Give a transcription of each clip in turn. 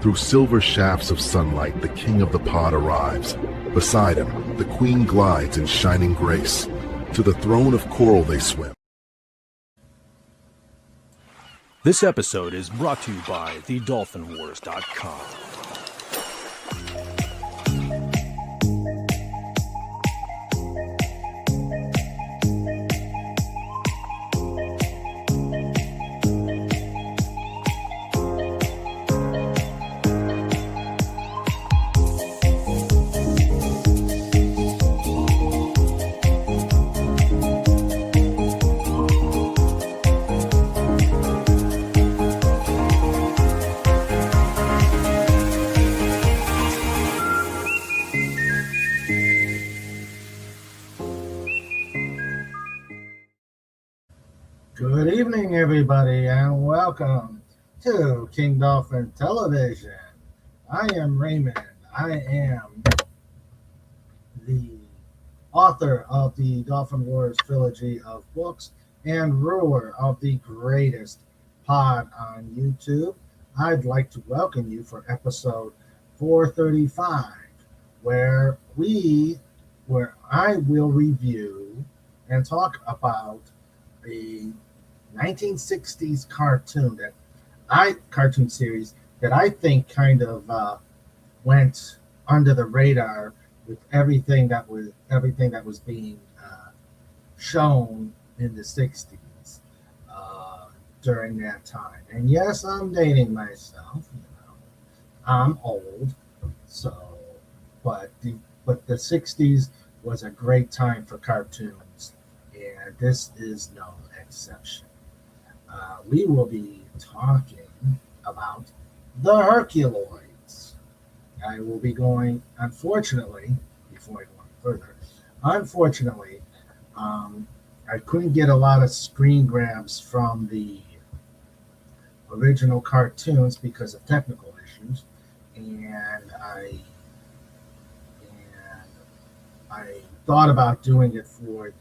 Through silver shafts of sunlight, the king of the pod arrives. Beside him, the queen glides in shining grace. To the throne of coral they swim. This episode is brought to you by thedolphinwars.com. Good evening, everybody, and welcome to King Dolphin Television. I am Raymond. I am the author of the Dolphin Wars trilogy of books and ruler of the greatest pod on YouTube. I'd like to welcome you for episode 435, where I will review and talk about a 1960s cartoon series that I think kind of went under the radar with everything that was being shown in the 60s during that time. And yes, I'm dating myself. I'm old, but the 60s was a great time for cartoons, and this is no exception. We will be talking about the Herculoids. I will be going, unfortunately, before I go on further, I couldn't get a lot of screen grabs from the original cartoons because of technical issues, and I thought about doing it for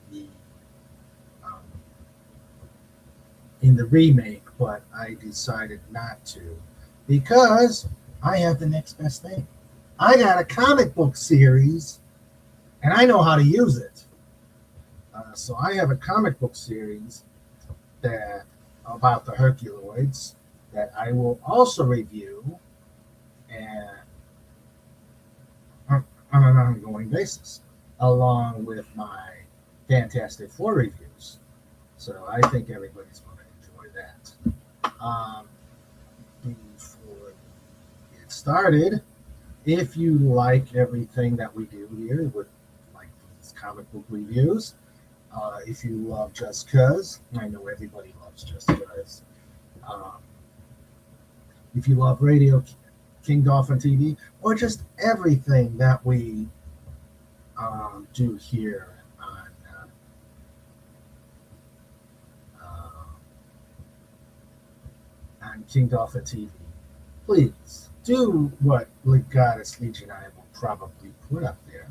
in the remake, but I decided not to because I have the next best thing. I got a comic book series, and I know how to use it. So I have a comic book series about the Herculoids that I will also review on an ongoing basis, along with my Fantastic Four reviews. So I think everybody's going to enjoy that. Before we get started, if you like everything that we do here with like these comic book reviews, if you love Just Cuz, I know everybody loves Just Cuz. If you love Radio King Dolphin TV, or just everything that we do here on King Dolphin TV, please do what Legatus Legion I will probably put up there.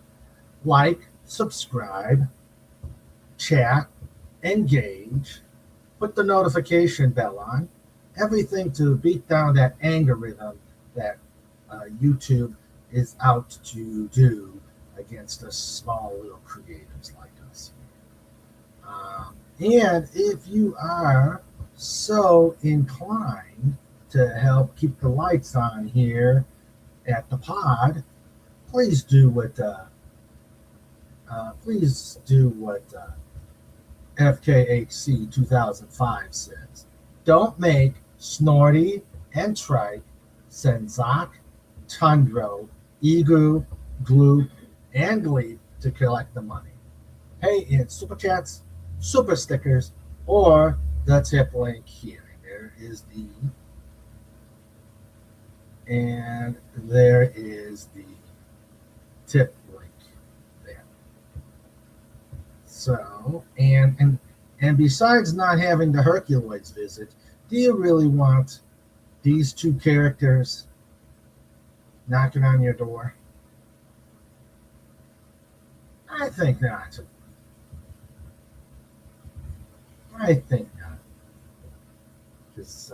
Like, subscribe, chat, engage, put the notification bell on, everything to beat down that algorithm that YouTube is out to do against us small little creators like us. And if you are so inclined to help keep the lights on here at the pod, please do what FKHC 2005 says. Don't make Snorty and Trike, Senzak, Tundro, Egu, Gloop, and Gleep to collect the money. Pay in super chats, super stickers, or the tip link here. There is the tip link there. So, and besides not having the Herculoids visit, do you really want these two characters knocking on your door? I think not. Because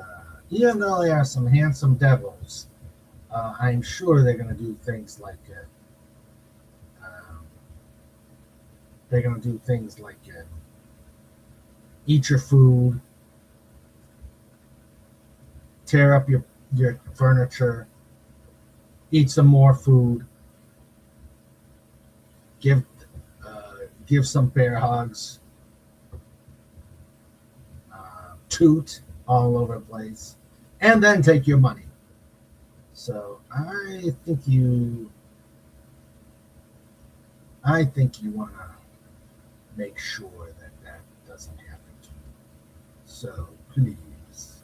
even though they are some handsome devils, I'm sure they're going to do things like um, eat your food, tear up your furniture, eat some more food, give give some bear hugs, toot all over the place, and then take your money. So I think you want to make sure that that doesn't happen to you. So please,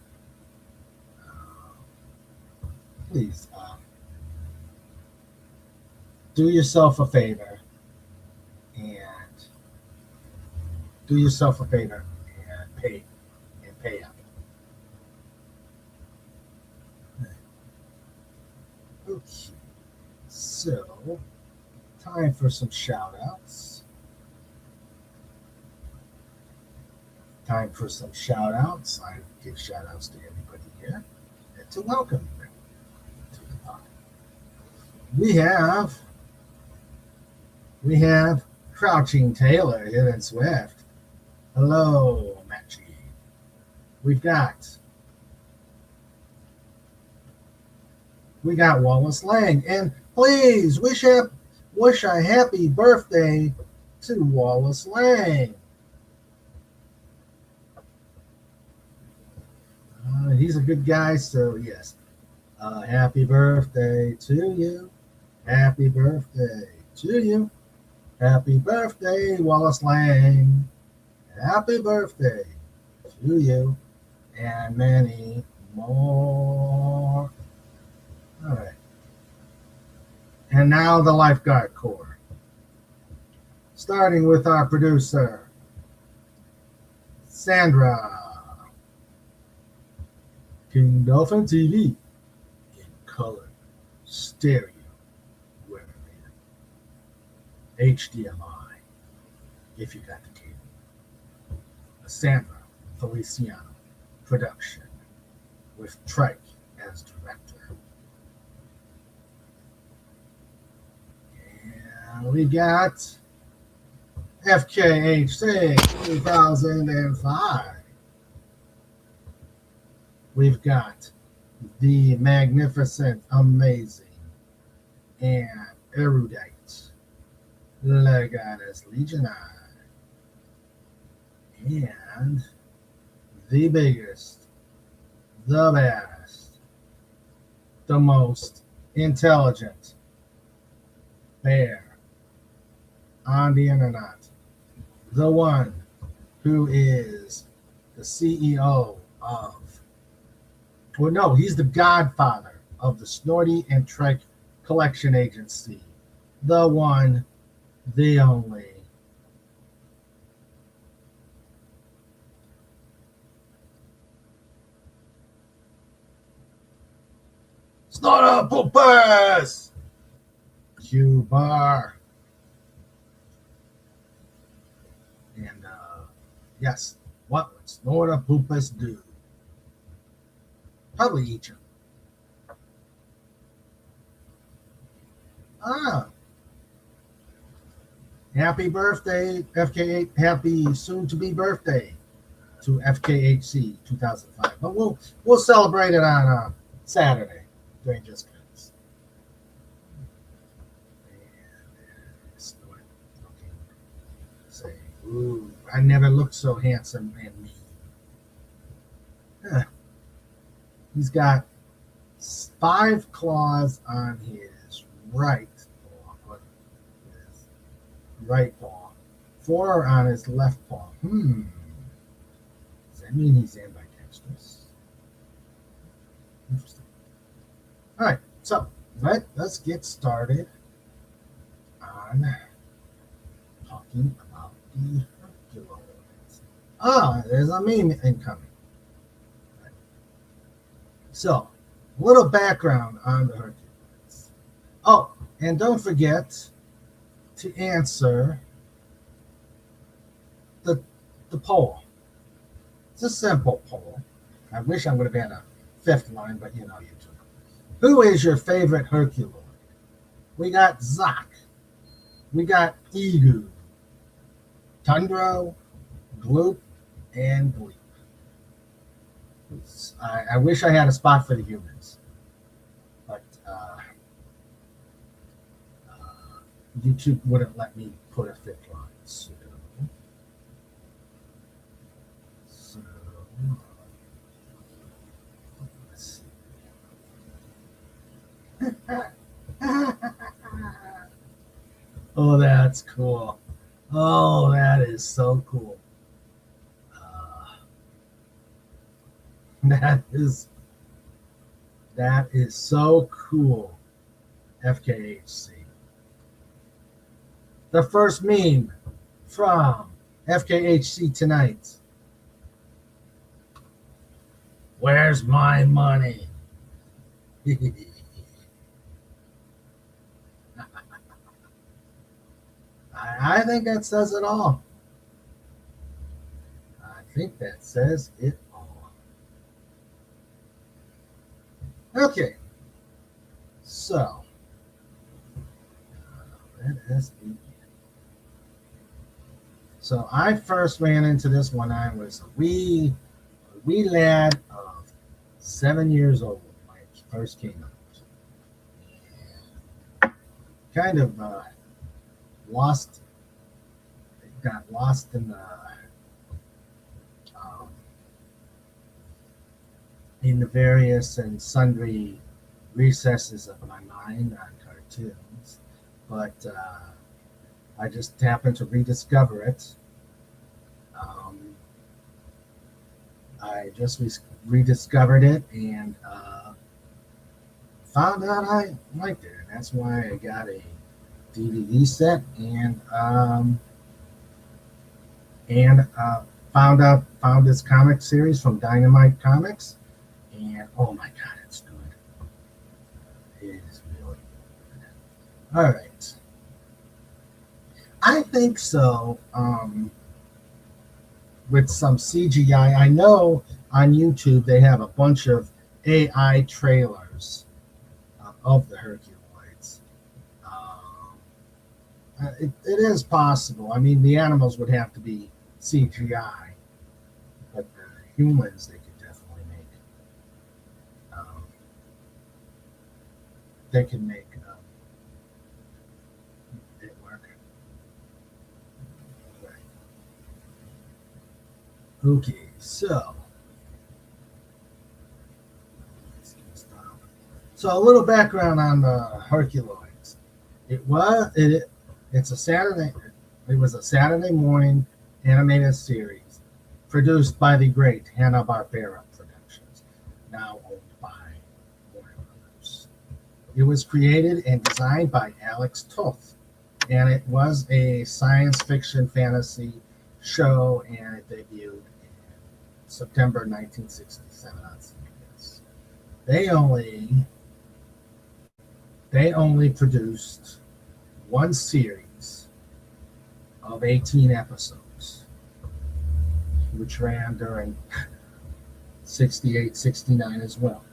please do yourself a favor and pay up. Okay, so time for some shout outs. I give shout outs to everybody here and to welcome them to the pod. We have Crouching Taylor here in Swift. Hello, Matt G. We got Wallace Lang, and please wish a happy birthday to Wallace Lang. He's a good guy, so yes. Happy birthday to you. Happy birthday to you. Happy birthday, Wallace Lang. Happy birthday to you. And many more. All right. And now the Lifeguard Corps. Starting with our producer, Sandra. King Dolphin TV in color, stereo, wherever, HDMI, if you got the cable. A Sandra Feliciano production with Trike as director. And we got FKHC 2005. We've got the magnificent, amazing, and erudite Legatus Legionine. And the biggest, the baddest, the most intelligent bear on the internet. The one who is the CEO of, well, no, he's the godfather of the Snorty and Trike Collection Agency. The one, the only. Snortopoopas! Q-Bar. And, yes, what would Snortopoopas do? Probably eat him. Happy birthday, FKH. Happy soon-to-be birthday to FKHC 2005. But we'll celebrate it on Saturday during Just Cause. Say, ooh, I never looked so handsome and mean. He's got 5 claws on his right paw, 4 on his left paw. Does that mean he's ambidextrous? Interesting. All right, so let's get started on talking about the Herculoids. There's a meme incoming. So, a little background on the Herculoids. Oh, and don't forget to answer the poll. It's a simple poll. I wish I would have had a 5th line, but you know YouTube. Who is your favorite Herculoid? We got Zoc. We got Egu, Tundro, Gloop, and Bleep. I wish I had a spot for the humans, but YouTube wouldn't let me put a fifth line. So let's see. Oh, that's cool. Oh, that is so cool. That is so cool. FKHC. The first meme from FKHC tonight. Where's my money? I think that says it all. I think that says it all. Okay. So, let us begin. So I first ran into this when I was a wee lad of 7 years old when it first came out. And kind of got lost in the various and sundry recesses of my mind on cartoons, but I just happened to rediscover it. I just rediscovered it and found out I liked it, and that's why I got a DVD set and found this comic series from Dynamite Comics, and oh my god, it's good. It is really good. All right, I think so. With some CGI, I know on YouTube they have a bunch of AI trailers of the Herculoids. It is possible. I mean, the animals would have to be CGI, but the humans they could definitely make. They can make it work. Okay, so a little background on the Herculoids. It was a Saturday morning animated series produced by the great Hanna-Barbera Productions, now owned by Warner Brothers. It was created and designed by Alex Toth, and it was a science fiction fantasy show, and it debuted in September 1967 on CBS. They only produced one series of 18 episodes, which ran during 68, 69 as well.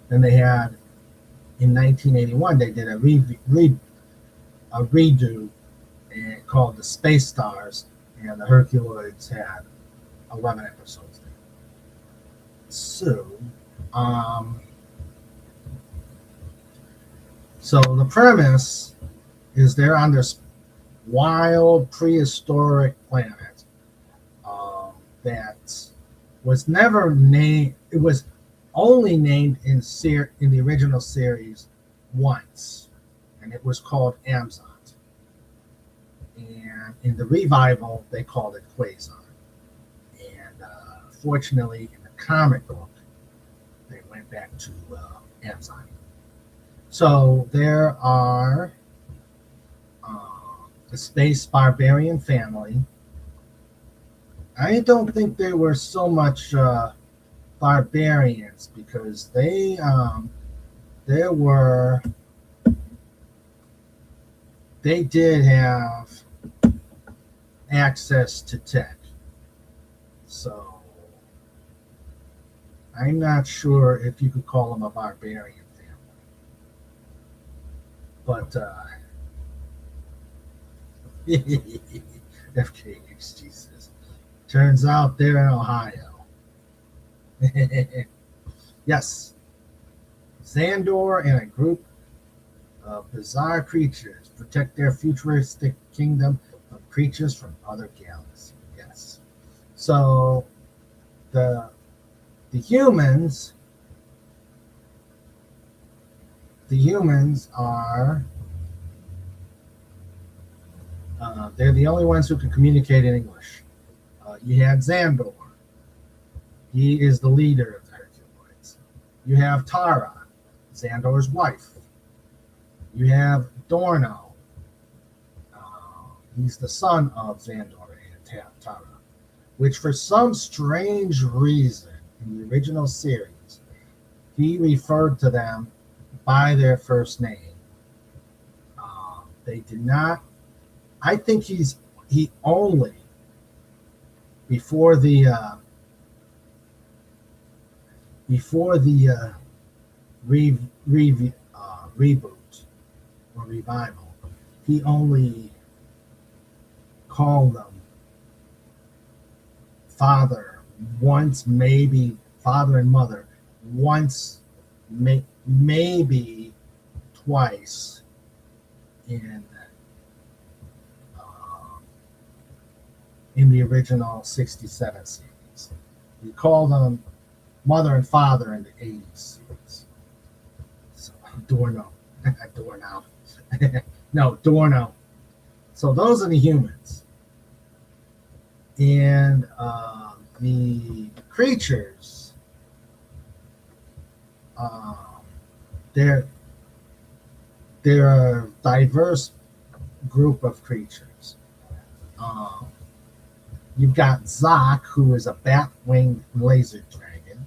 Then they had, in 1981, they did a redo called The Space Stars, and the Herculoids had 11 episodes there. So the premise is they're on this wild prehistoric planet that was never named. It was only named in the original series once, and it was called Amzont. And in the revival, they called it Quasar. And fortunately, in the comic book, they went back to Amzont. So there are the space barbarian family. I don't think they were so much barbarians, because they did have access to tech. So I'm not sure if you could call them a barbarian family. But FKH, Jesus. Turns out they're in Ohio. Yes. Xandor and a group of bizarre creatures protect their futuristic kingdom from creatures from other galaxies. Yes. So the humans are they're the only ones who can communicate in English. You had Xandor. He is the leader of the Herculoids. You have Tara, Xandor's wife. You have Dorno. He's the son of Xandor and Tara, which for some strange reason in the original series, he referred to them by their first name. They did not. I think he only before the reboot or revival, he only called them father once, maybe father and mother once, maybe twice in the original 67 series. He called them mother and father in the 80s series. So Dorno. No, Dorno. So those are the humans. And the creatures, they're a diverse group of creatures. You've got Zoc, who is a bat-winged laser dragon,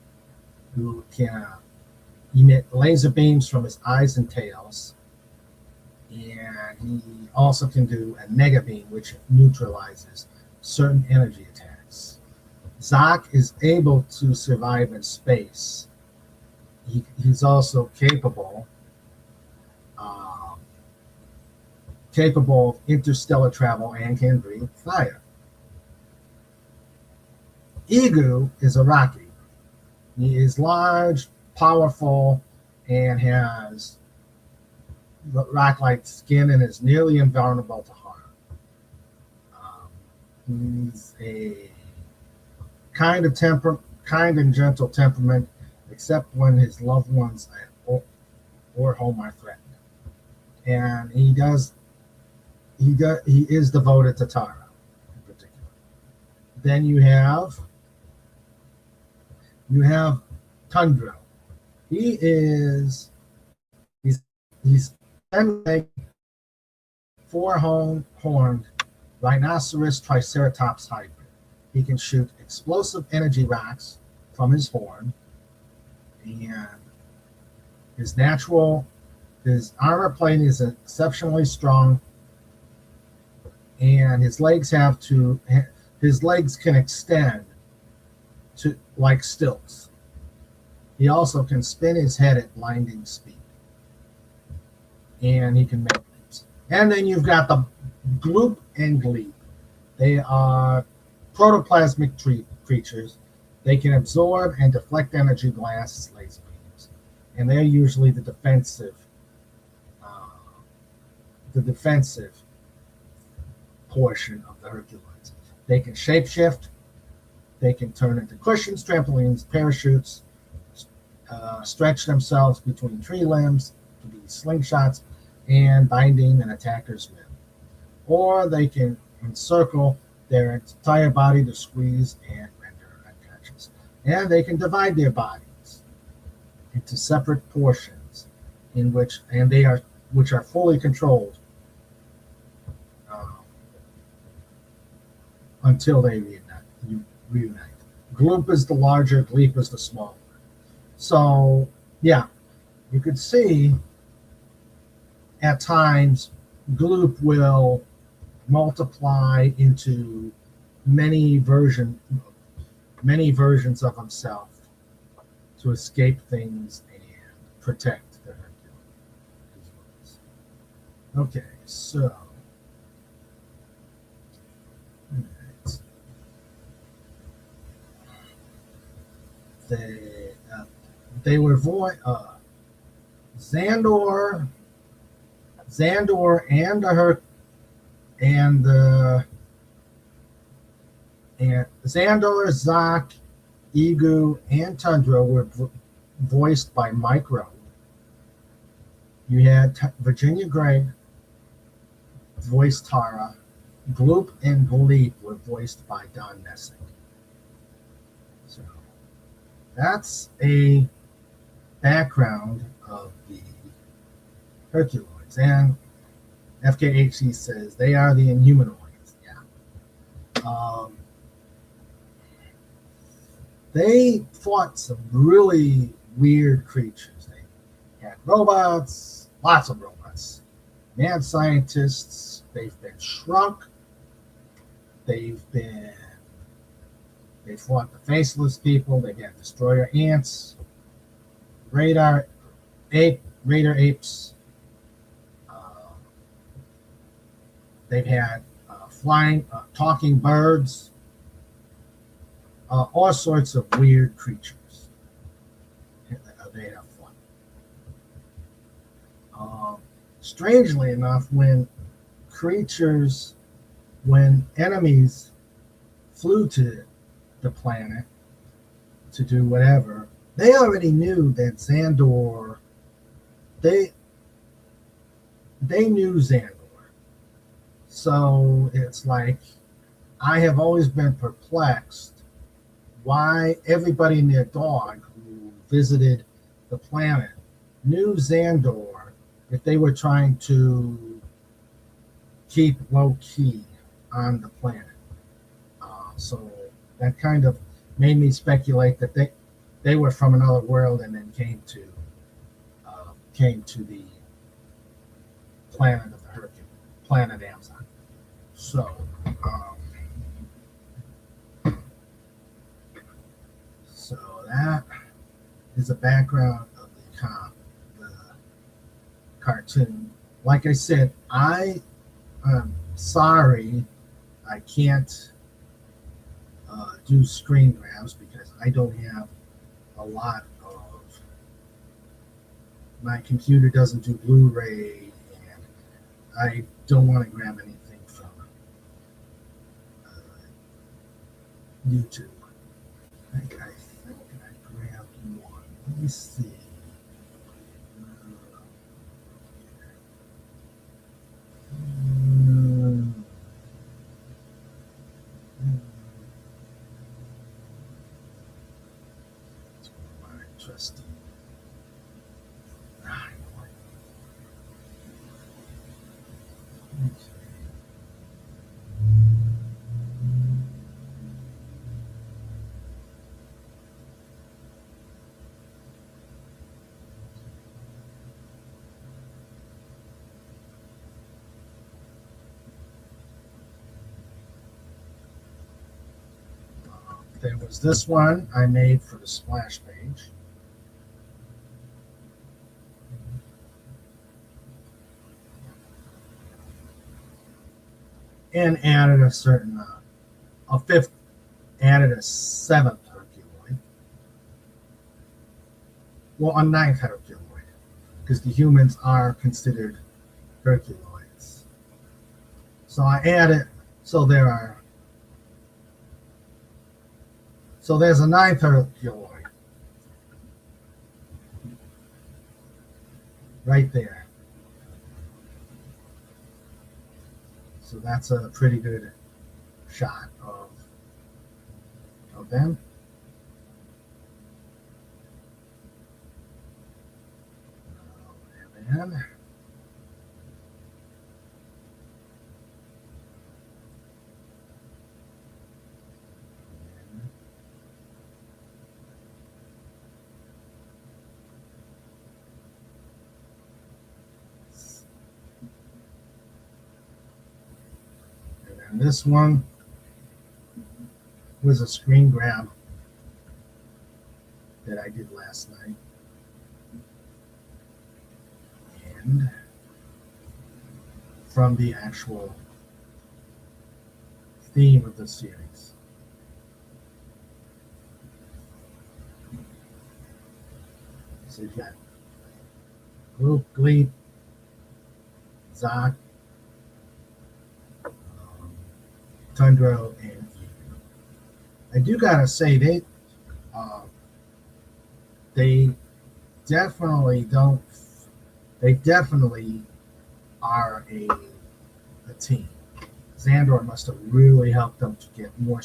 who can emit laser beams from his eyes and tails. And he also can do a mega beam, which neutralizes certain energy attacks. Zoc is able to survive in space. He's also capable of interstellar travel and can breathe fire. Egu is a rock eater. He is large, powerful, and has rock-like skin and is nearly invulnerable to harm. He's a kind and gentle temperament, except when his loved ones or home are threatened. And he is devoted to Tara in particular. Then you have Tundra. He's 10-legged, 4-horned rhinoceros triceratops hybrid. He can shoot explosive energy rocks from his horn, and his armor plating is exceptionally strong, and his legs can extend to like stilts. He also can spin his head at blinding speed, and he can make leaps. And then you've got the Gloop and Gleep. They are protoplasmic creatures. They can absorb and deflect energy blasts, laser beams, and they're usually the defensive portion of the Herculoids. They can shapeshift. They can turn into cushions, trampolines, parachutes, stretch themselves between tree limbs to be slingshots and binding an attacker's limb. Or they can encircle their entire body to squeeze and render unconscious. And they can divide their bodies into separate portions which are fully controlled until they reunite. Gloop is the larger, Gleep is the smaller. So, yeah, you could see at times Gloop will multiply into many versions of himself to escape things and protect the Herculoids. Okay, so right. They were Xandor and Xandor, Zoc, Egu, and Tundra were voiced by Mike Rowe. You had Virginia Gregg voiced Tara. Gloop and Gleep were voiced by Don Messick. So that's a background of the Herculoids. And FKHC says they are the Inhumanoids. Yeah. They fought some really weird creatures. They had robots, lots of robots, mad scientists. They've been shrunk. They fought the faceless people. They've had destroyer ants, raider apes. They've had flying, talking birds, all sorts of weird creatures. They have fun. Strangely enough, when enemies flew to the planet to do whatever, they already knew that Xandor, they knew Xandor. So it's like, I have always been perplexed why everybody and their dog who visited the planet knew Xandor if they were trying to keep low key on the planet. So that kind of made me speculate that they were from another world and then came to the planet of the Hercules, planet Amazon. So that is a background of the cartoon. Like I said, I'm sorry I can't do screen grabs because I don't have a lot of, my computer doesn't do Blu-ray, and I don't want to grab anything from YouTube. I think I grabbed one. Let me see. Trusty. There was this one I made for the splash page. And added a certain, added a seventh Herculoid. Well, a ninth Herculoid, because the humans are considered Herculoids. So I added, so there's a ninth Herculoid right there. So that's a pretty good shot of them. And then this one was a screen grab that I did last night. And from the actual theme of the series. So you've got Group, Gleep, Zoc, Tundra, and Ego. I do gotta say they definitely don't. They definitely are a team. Xandor must have really helped them to get more,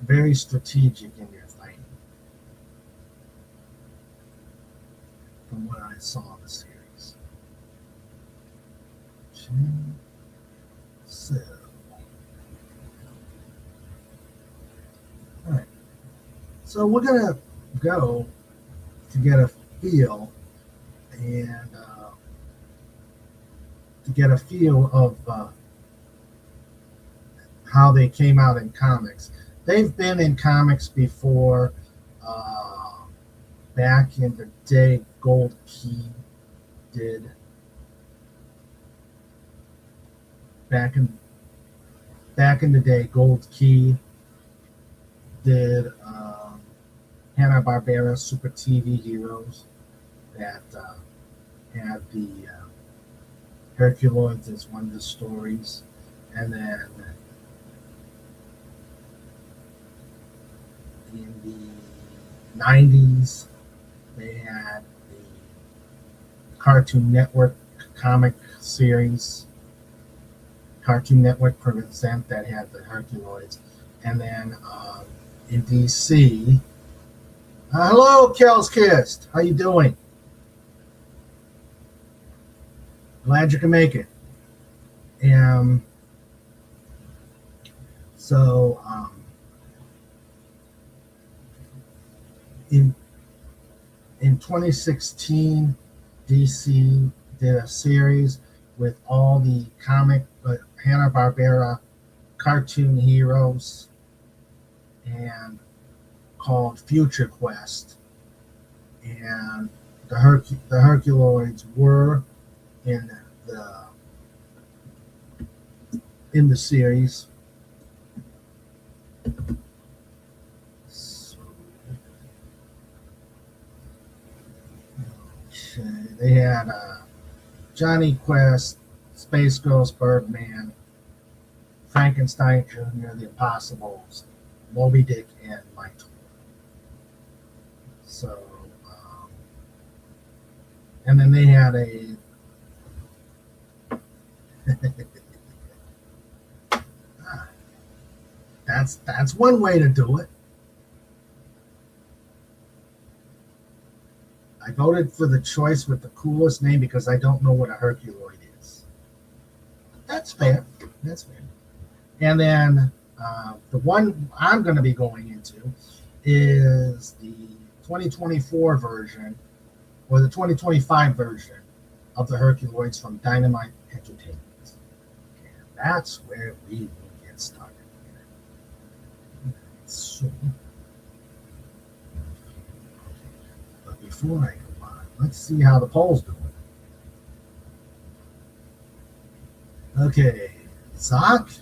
very strategic in their fighting. From what I saw in the series. So, all right. So we're gonna go to get a feel and to get a feel of how they came out in comics. They've been in comics before. Back in the day, Gold Key did. Back in the day, Gold Key did Hanna-Barbera Super TV Heroes that had the Herculoids as one of the stories, and then in the 90s they had the Cartoon Network comic series, Cartoon Network Present, that had the Herculoids, and then in DC, hello Kel's Kist, how you doing? Glad you can make it. So in 2016, DC did a series with all the comic Hanna-Barbera cartoon heroes and called Future Quest, and the Herculoids were in the series. So, okay, they had Johnny Quest, Space Ghost, Birdman, Frankenstein Jr., The Impossibles, Moby Dick, and Mike. So, and then they had a that's one way to do it. I voted for the choice with the coolest name because I don't know what a Herculoid is. That's fair. That's fair. And then the one I'm going to be going into is the 2024 version or the 2025 version of the Herculoids from Dynamite Entertainment. And that's where we will get started. So, but before I go on, let's see how the poll's doing. Okay, Zoc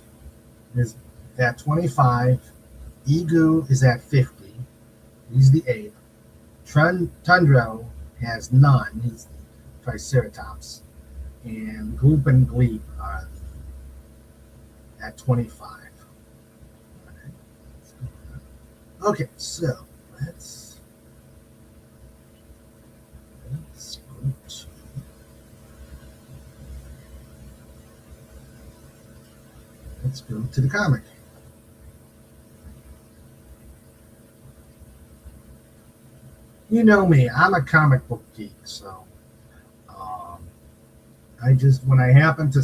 is at 25, Egu is at 50, he's the ape, Tundra has none, he's the Triceratops, and Gloop and Gleep are at 25. Okay, so let's go to the comic. You know me, I'm a comic book geek, so I just, when I happened to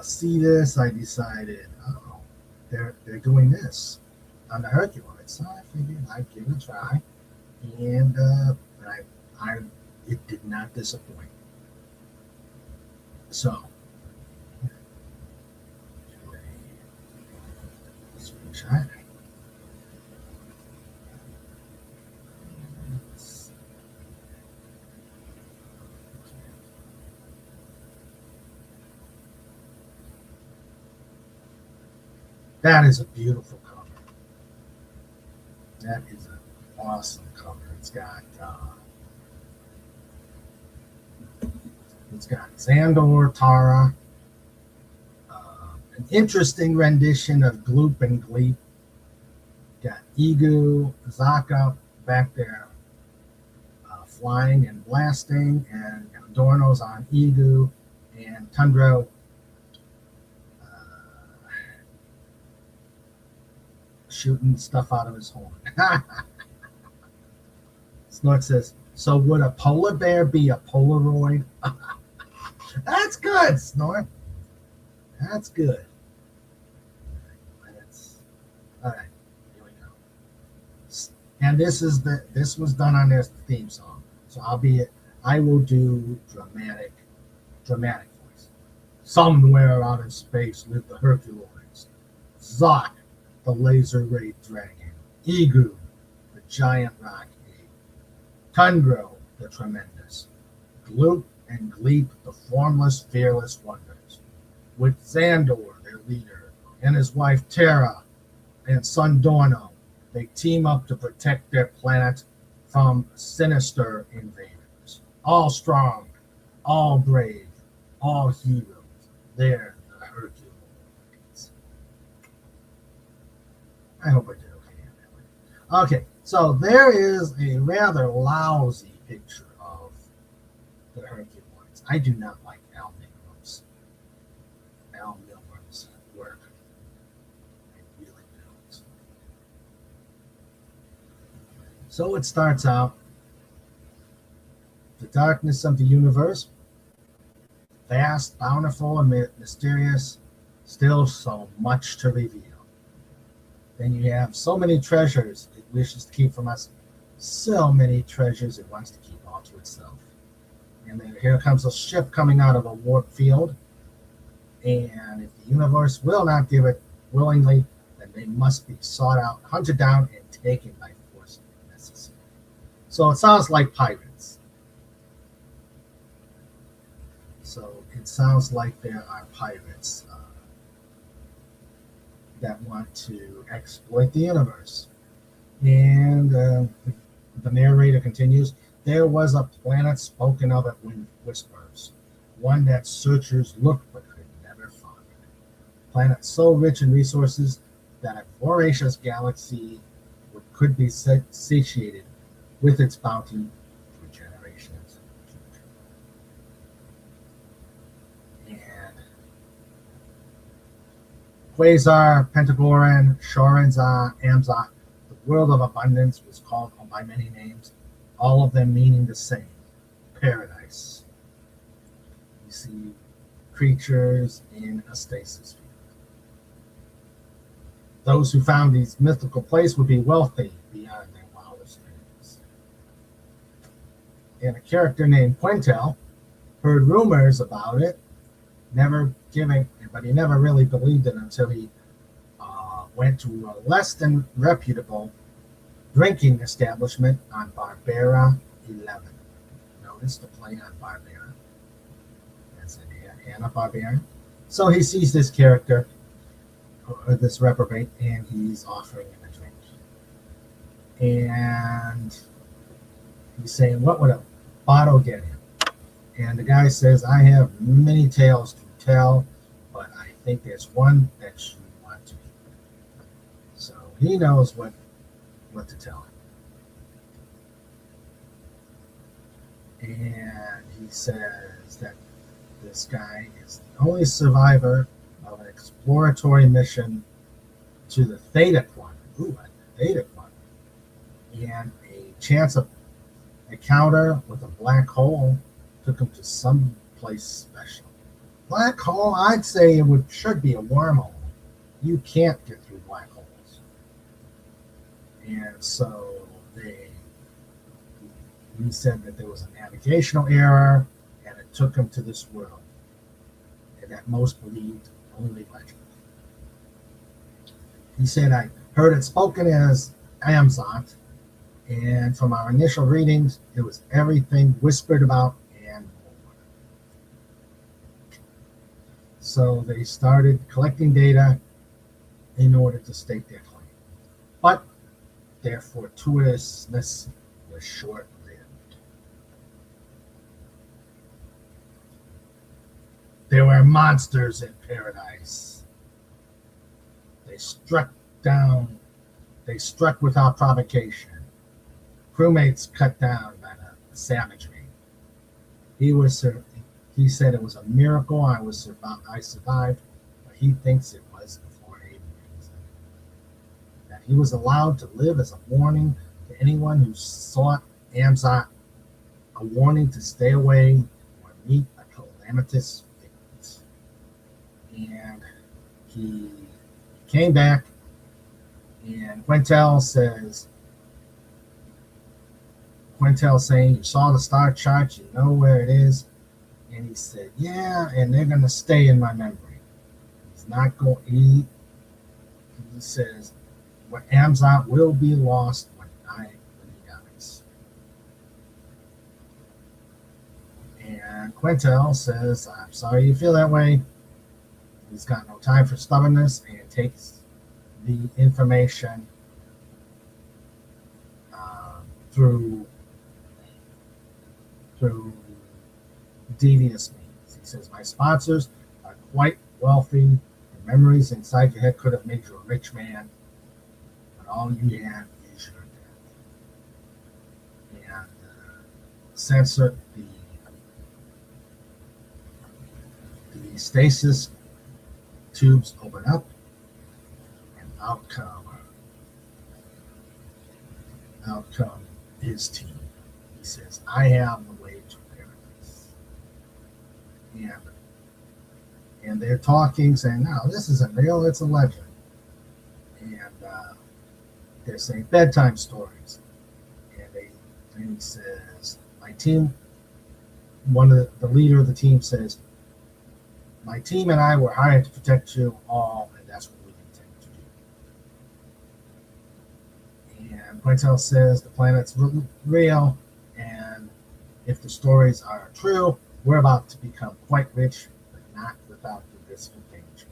see this, I decided, oh, they're doing this on the Herculoids, so I figured I'd give it a try, and it did not disappoint. So, screenshot. That is a beautiful cover. That is an awesome cover. It's got Xandor, Tara, an interesting rendition of Gloop and Gleep. Got Egu, Zaka back there flying and blasting, and Adorno's on Egu, and Tundra shooting stuff out of his horn. Snort says, so would a polar bear be a Polaroid? That's good, Snort. That's good. All right, here we go. And this was done on their theme song. So I will do dramatic voice. Somewhere out in space live the Herculoids. Zok, the laser ray dragon. Egu, the giant rock ape. Tundro, the tremendous. Gloop and Gleep, the formless, fearless wonders. With Xandor, their leader, and his wife Terra, and son Dorno, they team up to protect their planet from sinister invaders. All strong, all brave, all heroes. They're the Herculoids. I hope I did okay. Okay, so there is a rather lousy picture of the Herculoids. I do not like Al Milgram's work. I really don't. So it starts out, the darkness of the universe, vast, bountiful, and mysterious, still so much to reveal. Then you have so many treasures it wishes to keep from us, so many treasures it wants to keep all to itself. And then here comes a ship coming out of a warp field, and if the universe will not give it willingly, then they must be sought out, hunted down, and taken by force if necessary. So it sounds like pirates. So it sounds like there are pirates that want to exploit the universe. And the narrator continues, there was a planet spoken of at whispers, one that searchers looked but could never find. A planet so rich in resources that a voracious galaxy could be satiated with its bounty for generations. And Quasar, Pentagoran, Shoranza, Amzok, the world of abundance was called by many names, all of them meaning the same, paradise. You see creatures in a stasis field. Those who found these mythical places would be wealthy beyond their wildest dreams. And a character named Quintel heard rumors about it, but he never really believed it until he went to a less than reputable drinking establishment on Barbera 11. Notice the play on Barbera. That's an Hanna-Barbera. So he sees this character, or this reprobate, and he's offering him a drink. And he's saying, what would a bottle get him? And the guy says, I have many tales to tell, but I think there's one that you want to hear. So he knows what to tell him. And he says that this guy is the only survivor of an exploratory mission to the Theta Quadrant. Ooh, the Theta Quadrant. And a chance of encounter with a black hole took him to some place special. Black hole, I'd say it should be a wormhole. You can't get through black holes. And so he said that there was a navigational error, and it took him to this world. And that most believed only legend. He said, I heard it spoken as Amzot, and from our initial readings, it was everything whispered about and more. So they started collecting data, in order to stake their claim. But their fortuitousness was short-lived. There were monsters in paradise. They struck without provocation. Crewmates cut down by the savagery. He said it was a miracle I survived, but he thinks it was for a reason. That he was allowed to live as a warning to anyone who sought Amzat, a warning to stay away or meet a calamitous fate. And he came back, and Quintel saying, you saw the star chart, you know where it is. And he said, yeah, and they're going to stay in my memory. He's not going, he says, what Amzat will be lost when he dies. And Quintel says, I'm sorry you feel that way. He's got no time for stubbornness and takes the information through devious means. He says, my sponsors are quite wealthy. The memories inside your head could have made you a rich man, but all you have is your death. And censor the stasis tubes open up, and out come his team. He says, I have the way to paradise. And they're talking, saying, no, this isn't real, it's a legend. And they're saying bedtime stories. And he says, my team, the leader of the team says, my team and I were hired to protect you all, and that's what we intend to do. And Quintel says the planet's real, and if the stories are true, we're about to become quite rich, but not without the risk of danger.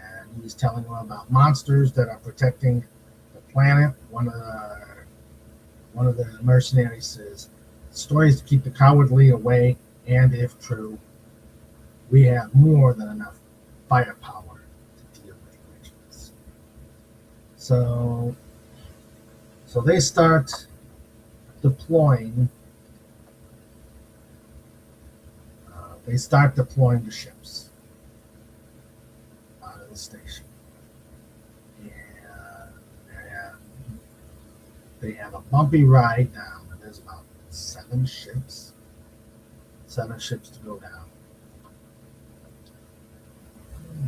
And he's telling them about monsters that are protecting the planet. One of the mercenaries says, stories to keep the cowardly away, and if true, we have more than enough firepower to deal with witches. So they start deploying. The ships out of the station, and they have a bumpy ride down. And there's about seven ships to go down.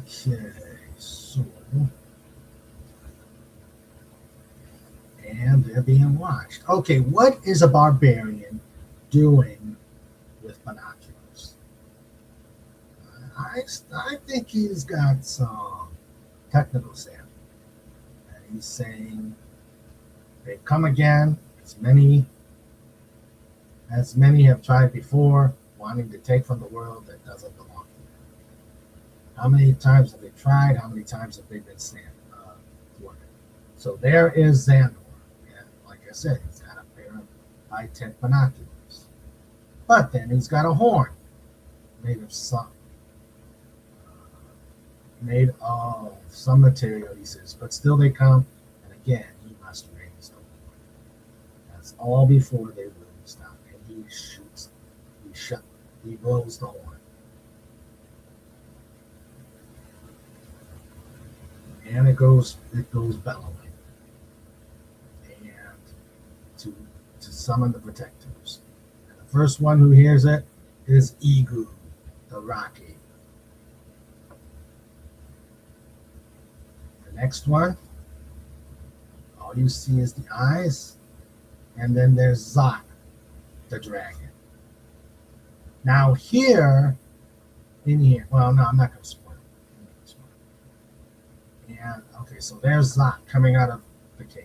Okay, so, and they're being watched. Okay, what is a barbarian doing with binoculars? I think he's got some technical savvy. And he's saying, they come again, as many have tried before, wanting to take from the world that doesn't belong to them. How many times have they tried? How many times have they been thwarted? So there is Xandor. And like I said, he's got a pair of high-tech binoculars. But then he's got a horn made of some material, he says. But still they come, and again, he must raise the horn. That's all before they will stop. And he he blows the horn. And it goes bellowing, and to summon the protectors. And the first one who hears it is Igu, the Rocky. The next one, all you see is the eyes, and then there's Zot, the dragon. Now well, no, I'm not going to spoil it. And okay, so there's Zot coming out of the cave.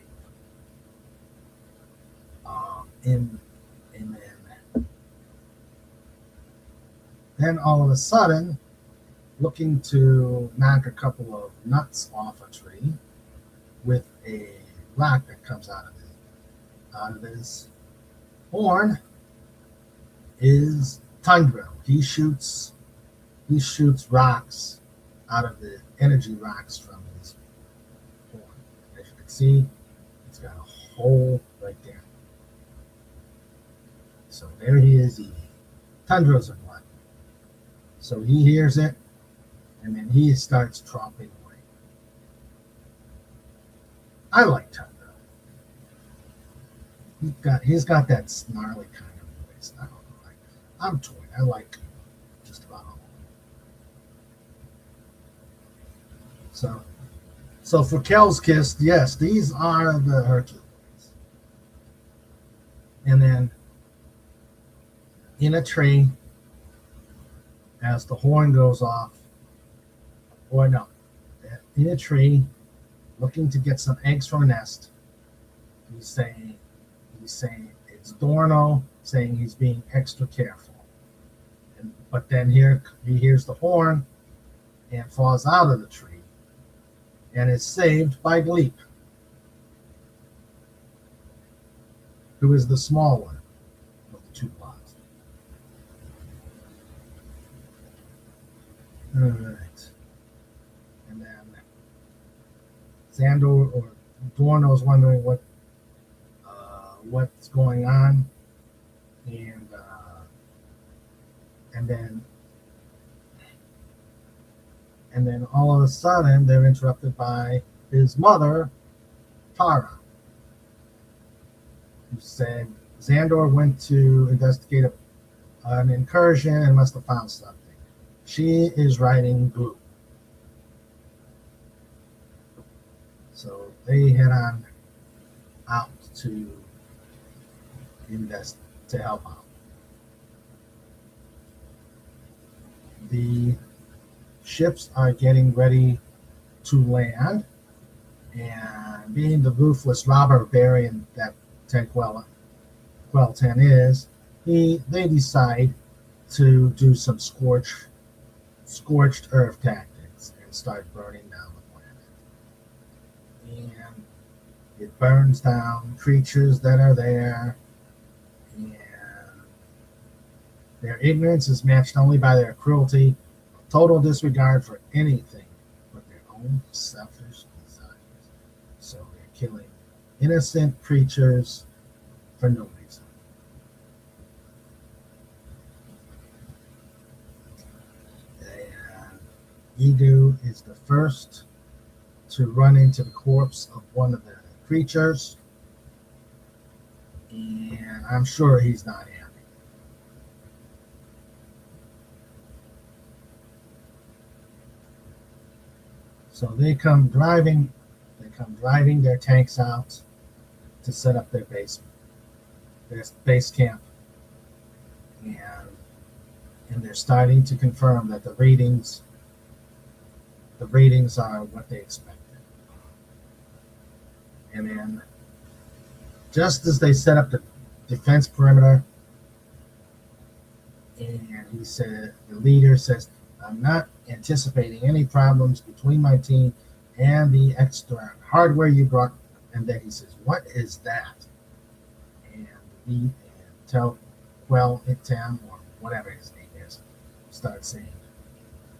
And then all of a sudden, looking to knock a couple of nuts off a tree with a rock that comes out of his horn is Tundra. He shoots rocks out of the energy rocks from his horn. As you can see, it's got a hole right there. So there he is eating. Tundra's a glutton. So he hears it, and then he starts tromping away. I like Tundra. He's got that snarly kind of voice. I don't know. I'm toying. I like just about all of them. So for Kel's Kiss, yes, these are the Herculoids. And then in a tree, as the horn goes off, or no, in a tree, looking to get some eggs from a nest, he's saying it's Dorno saying he's being extra careful. But then here he hears the horn and falls out of the tree and is saved by Gleep, who is the small one of the two plots. All right. And then Xandor or Dorno's wondering what's going on, and then all of a sudden they're interrupted by his mother, Tara, who said Xandor went to investigate an incursion and must have found something. She is writing glue. So they head on out to help out. The ships are getting ready to land, and being the ruthless robber baron that Quell 10 is, they decide to do some scorched earth tactics and start burning down the planet. And it burns down creatures that are there, and their ignorance is matched only by their cruelty, total disregard for anything but their own selfish desires. So they're killing innocent creatures for no reason. And Igu is the first to run into the corpse of one of the creatures, and I'm sure he's not happy. So they come driving their tanks out to set up their base camp, and they're starting to confirm that the ratings are what they expected. And then just as they set up the defense perimeter, and the leader says, I'm not anticipating any problems between my team and the extra hardware you brought. And then he says, what is that? And Quell 10 or whatever his name is starts saying,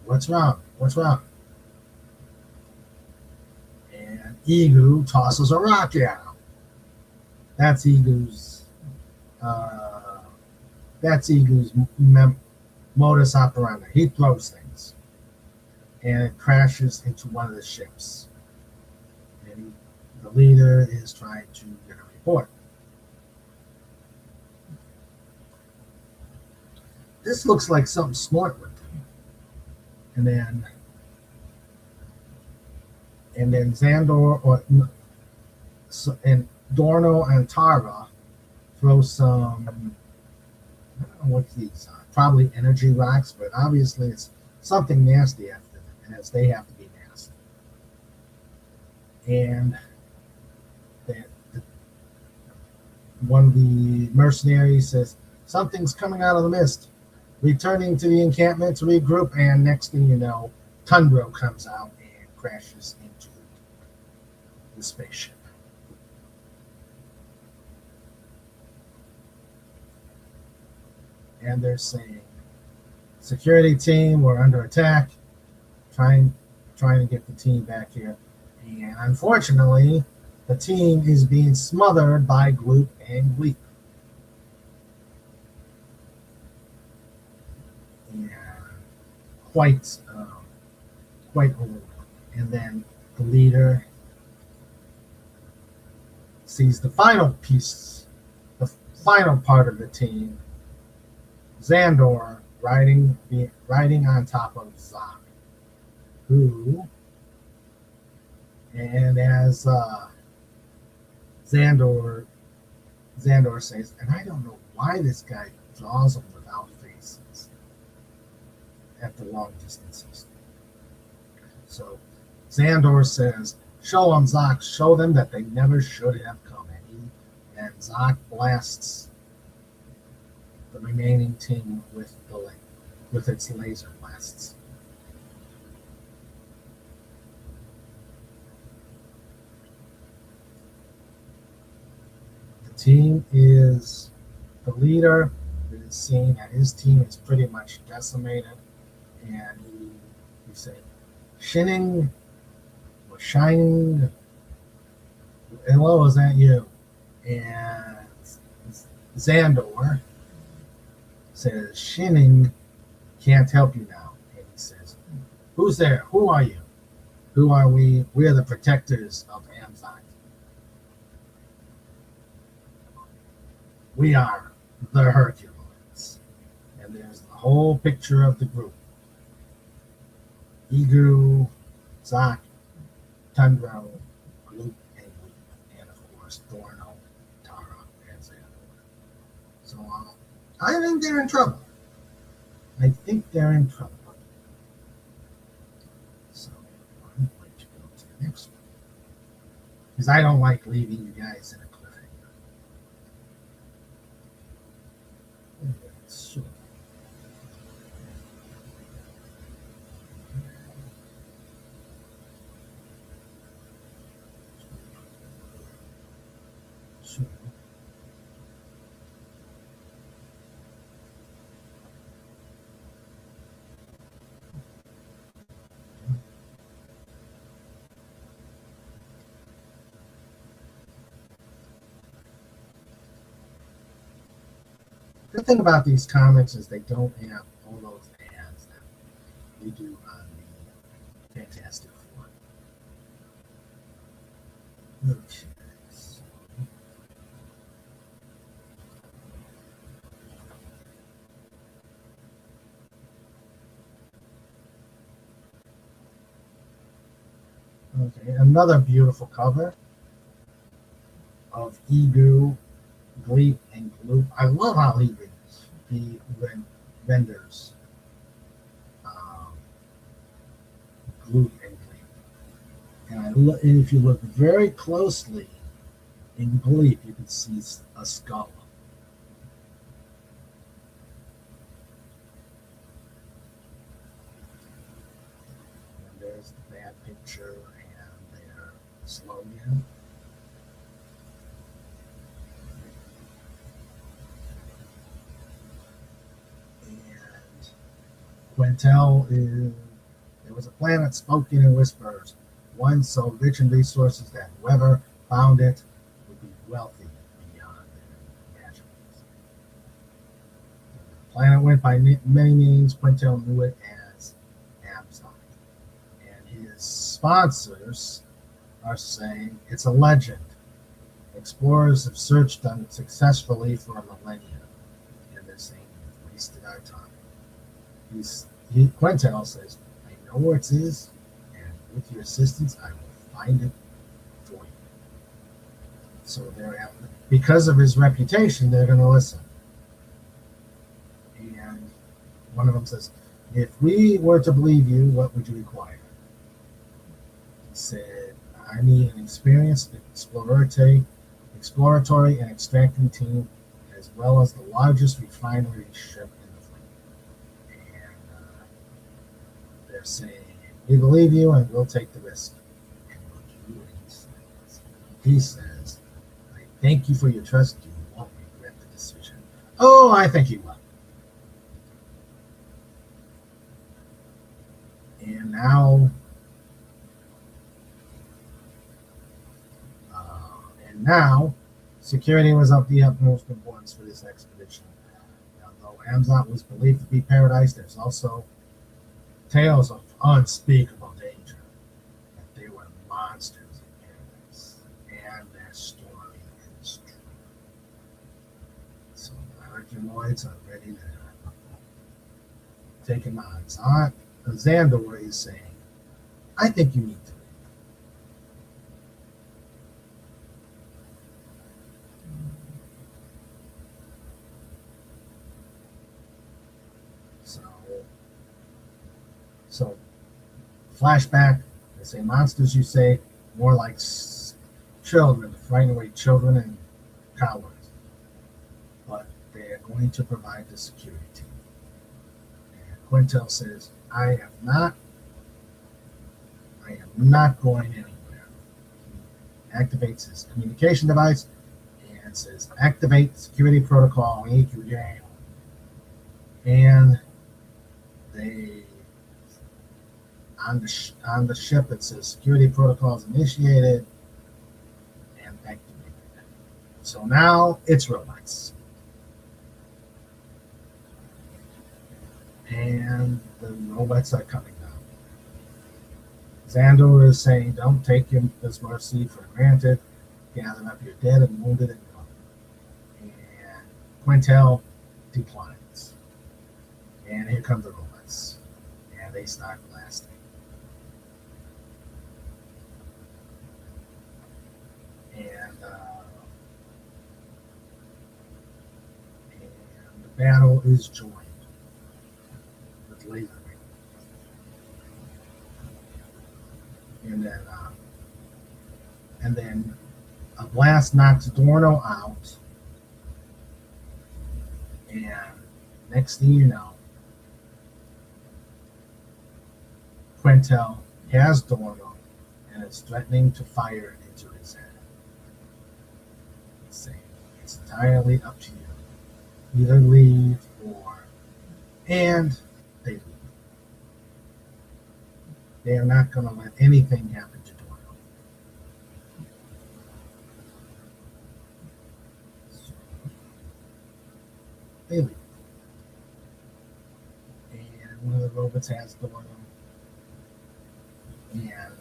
what's wrong? And Igu tosses a rock at him. That's Igu's modus operandi. He throws things, and it crashes into one of the ships. And the leader is trying to get a report. This looks like something smart would do. And then Xandor and Dorno and Tara throw some, I don't know what these are, probably energy rocks, but obviously it's something nasty after them, as they have to be nasty. And one of the mercenaries says, something's coming out of the mist. returning to the encampment to regroup, and next thing you know, Tundra comes out and crashes into the spaceship. And they're saying, security team, we're under attack, trying to get the team back here. And unfortunately, the team is being smothered by Gloop and Gleep. And quite overwhelmed. And then the leader sees the final piece, the final part of the team, Xandor riding on top of Zoc, who, and as Xandor says, and I don't know why this guy draws them without faces at the long distances. So Xandor says, show them, Zoc, show them that they never should have come. And Zoc blasts the remaining team with its laser blasts. The team is the leader is seeing that his team is pretty much decimated, and he said, shining, hello, is that you? And Xandor says, Shinning can't help you now. And he says, who's there? Who are you? Who are we? We're the protectors of Amzon. We are the Herculoids. And there's the whole picture of the group. Egu, Zoc, Tundra, Gloop, and of course Thorno, Tara, and Xandor. So I think they're in trouble. So I'm going to go to the next one, because I don't like leaving you guys in a cliffhanger. So, the thing about these comics is they don't have all those ads that we do on the Fantastic Four. Okay. Okay, another beautiful cover of Egu, Gleep, and Gloop. I love how he renders Gloop and Gleep. And if you look very closely in Gleep, you can see a skull. And there's the bad picture and their slogan. Quintel is, there was a planet spoken in whispers, one so rich in resources that whoever found it would be wealthy beyond their imaginations. The planet went by many names. Quintel knew it as Amzon. And his sponsors are saying it's a legend. Explorers have searched unsuccessfully for a millennia, and they're saying we've wasted our time. Quintel says, I know where it is, and with your assistance, I will find it for you. So because of his reputation, they're going to listen. And one of them says, if we were to believe you, what would you require? He said, I need an experienced exploratory and extracting team, as well as the largest refinery ship in the fleet. saying, we believe you and we'll take the risk. And we'll do what he says, I thank you for your trust. You won't regret the decision. Oh, I think you will. And now, security was of the utmost importance for this expedition. Although Amzot was believed to be paradise, there's also tales of unspeakable danger, that they were monsters in paradise, and their story is true. So the Herculoids are ready to take him on. So Xandor is saying, I think you need to. So, flashback, they say monsters, you say, more like children, to frighten away children and cowards. But they are going to provide the security. And Quintel says, I am not going anywhere. He activates his communication device and says, activate security protocol, EQ. And they, on the ship, it says security protocols initiated and activated. So now it's robots. And the robots are coming down. Xandor is saying, don't take this mercy for granted. Gather up your dead and wounded and go. And Quintel declines. And here come the robots. And they start blasting. And the battle is joined with laser. And then a blast knocks Dorno out. And next thing you know, Quintel has Dorno and is threatening to fire into his head. He's saying, it's entirely up to you. Either leave or... And they leave. They are not going to let anything happen to Dorno. So, they leave. And one of the robots has Dorno. And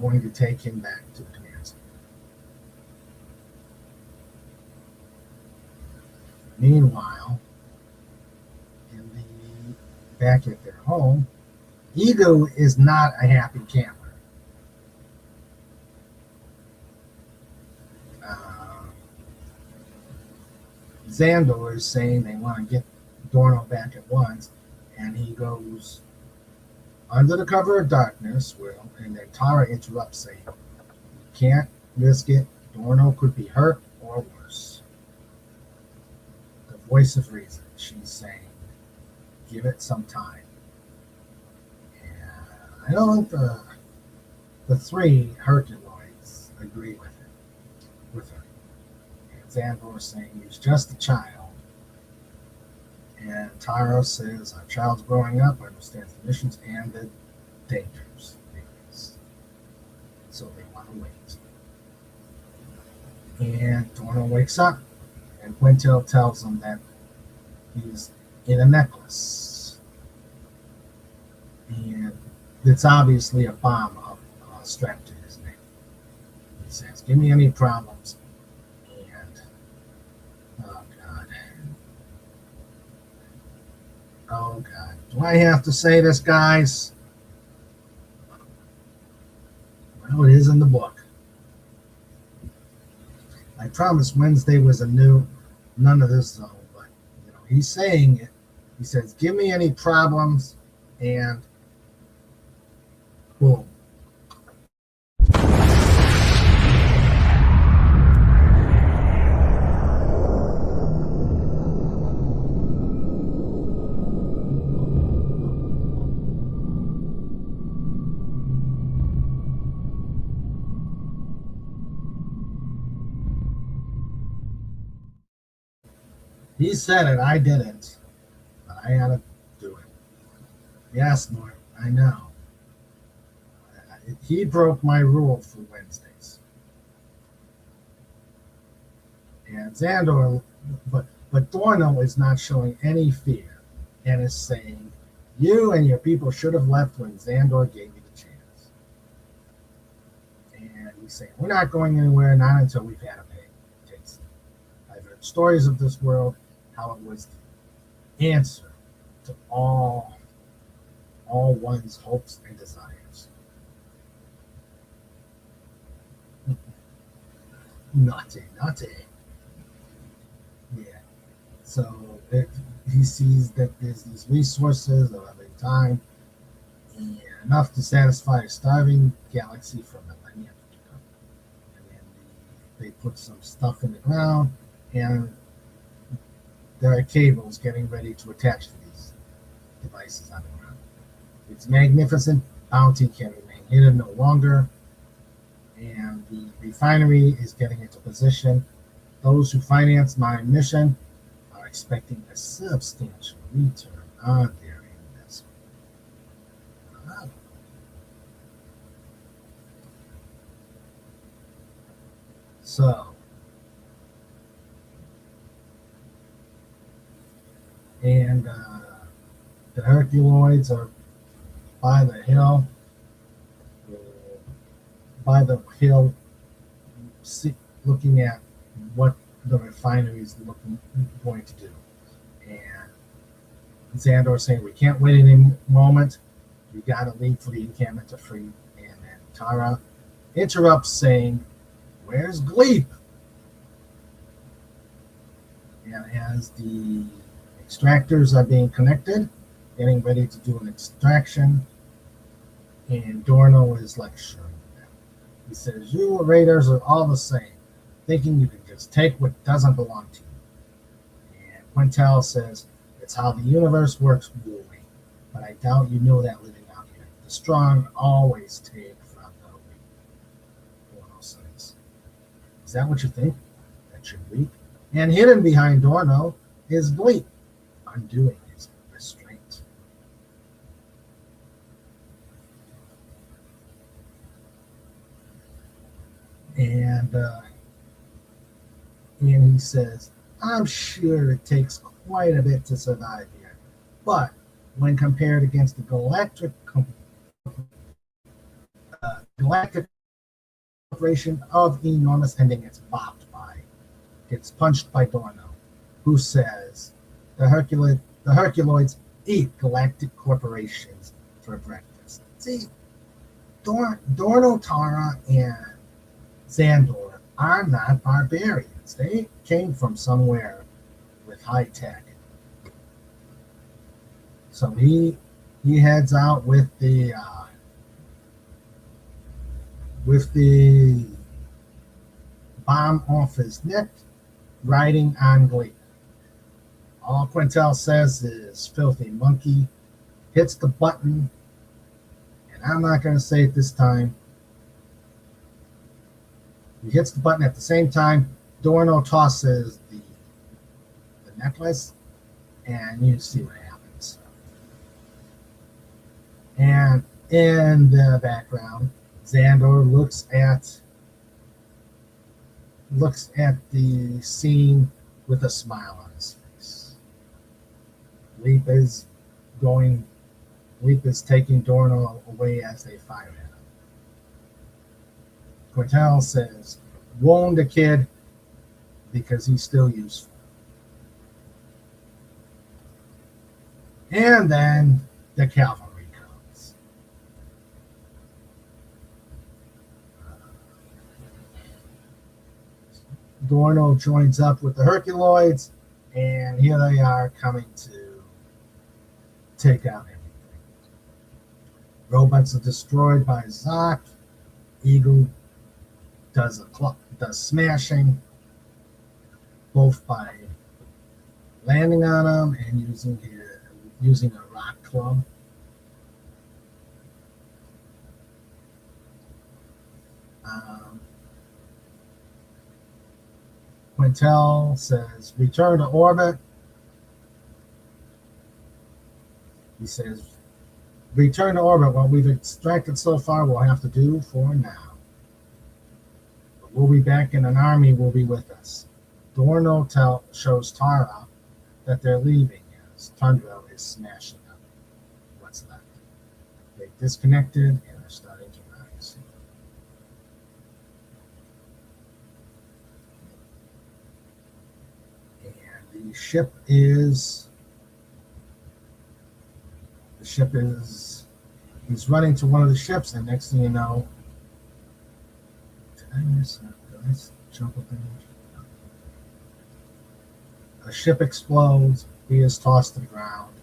going to take him back to the command center. Meanwhile, back at their home, Ego is not a happy camper. Xandor is saying they want to get Dorno back at once, and he goes under the cover of darkness, and then Tara interrupts, saying, you can't risk it. Dorno could be hurt or worse. The voice of reason, she's saying, give it some time. And I don't think the three Herculoids agree with her. And Xandor is saying he's just a child. And Tara says, our child's growing up, understands the missions and the dangers they face. So they want to wait. And Dorno wakes up, and Quintel tells him that he's in a necklace. And it's obviously a bomb strapped to his neck. He says, give me any problems. And, oh God. Oh God. Do I have to say this, guys? Well, it is in the book. I promised Wednesday was none of this though, but he's saying it. He says, give me any problems, and boom. He said it, I didn't, but I had to do it. Yes, Mort, I know. He broke my rule for Wednesdays. And Xandor, but Dorno is not showing any fear and is saying, you and your people should have left when Xandor gave you the chance. And he's saying, we're not going anywhere, not until we've had a taste. I've heard stories of this world, how it was the answer to all one's hopes and desires. Naughty. Yeah. So he sees that there's these resources of every time, and enough to satisfy a starving galaxy for millennia to come. And then they put some stuff in the ground, and there are cables getting ready to attach to these devices on the ground. Its magnificent bounty can remain hidden no longer, and the refinery is getting into position. Those who finance my mission are expecting a substantial return on their investment. So, and the Herculoids are by the hill, looking at what the refinery is going to do. And Xandor saying, we can't wait any moment. We got to leave for the encampment to free. And then Tara interrupts saying, where's Gleep? And as the extractors are being connected, getting ready to do an extraction, and Dorno is lecturing them. He says, you raiders are all the same, thinking you can just take what doesn't belong to you. And Quintel says, it's how the universe works, Wooly. But I doubt you know that living out here. The strong always take from the weak. Dorno says, is that what you think? That you're weak? And hidden behind Dorno is Gleep, undoing his restraint. And he says, I'm sure it takes quite a bit to survive here, but when compared against the galactic corporation of enormous ending, gets punched by Dorno, who says the Herculoids eat galactic corporations for breakfast. See, Dorno, Tara, and Xandor are not barbarians. They came from somewhere with high tech. So he heads out with the bomb off his neck, riding on Gleep. All Quintel says is filthy monkey, hits the button, and I'm not going to say it this time. He hits the button at the same time. Dorno tosses the necklace, and you see what happens. And in the background, Xandor looks at the scene with a smile on his face. Gleep is taking Dorno away as they fire at him. Quintel says, wound the kid because he's still useful. And then the cavalry comes. Dorno joins up with the Herculoids, and here they are coming to take out everything. Robots are destroyed by Zoc. Eagle does smashing, both by landing on them and using a rock club. Quintel says, return to orbit. He says, return to orbit. What we've extracted so far we'll have to do for now. But we'll be back and an army will be with us. Dorno shows Tara that they're leaving as Tundra is smashing up what's left. They disconnected and are starting to rise. And the ship is he's running to one of the ships, and next thing you know, did I miss it? Did I jump up in there? A ship explodes, he is tossed to the ground.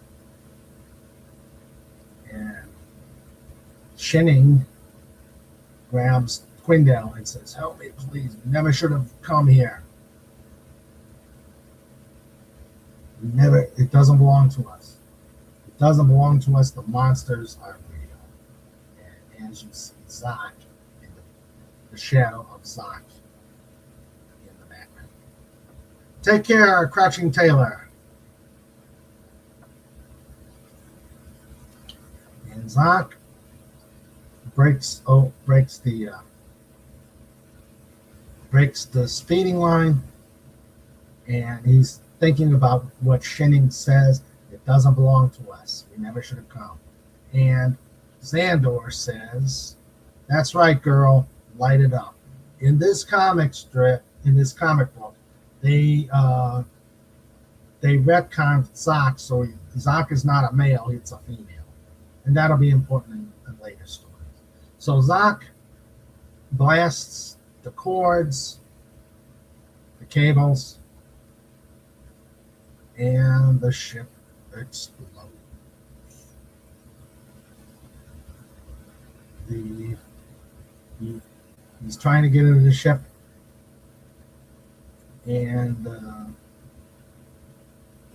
And Shinning grabs Quindell and says, help me, please. We never should have come here. It doesn't belong to us. It doesn't belong to us. The monsters are real. And as you see, Zach, in the shadow of Zach in the background. Take care, Crouching Taylor. And Zach breaks the speeding line, and he's thinking about what Shinning says. It doesn't belong to us. We never should have come. And Xandor says, that's right, girl, light it up. In this comic book, they retconned Zach, so Zach is not a male, it's a female. And that'll be important in later stories. So Zach blasts the cords, the cables, and the ship explodes. He's trying to get into the ship, and the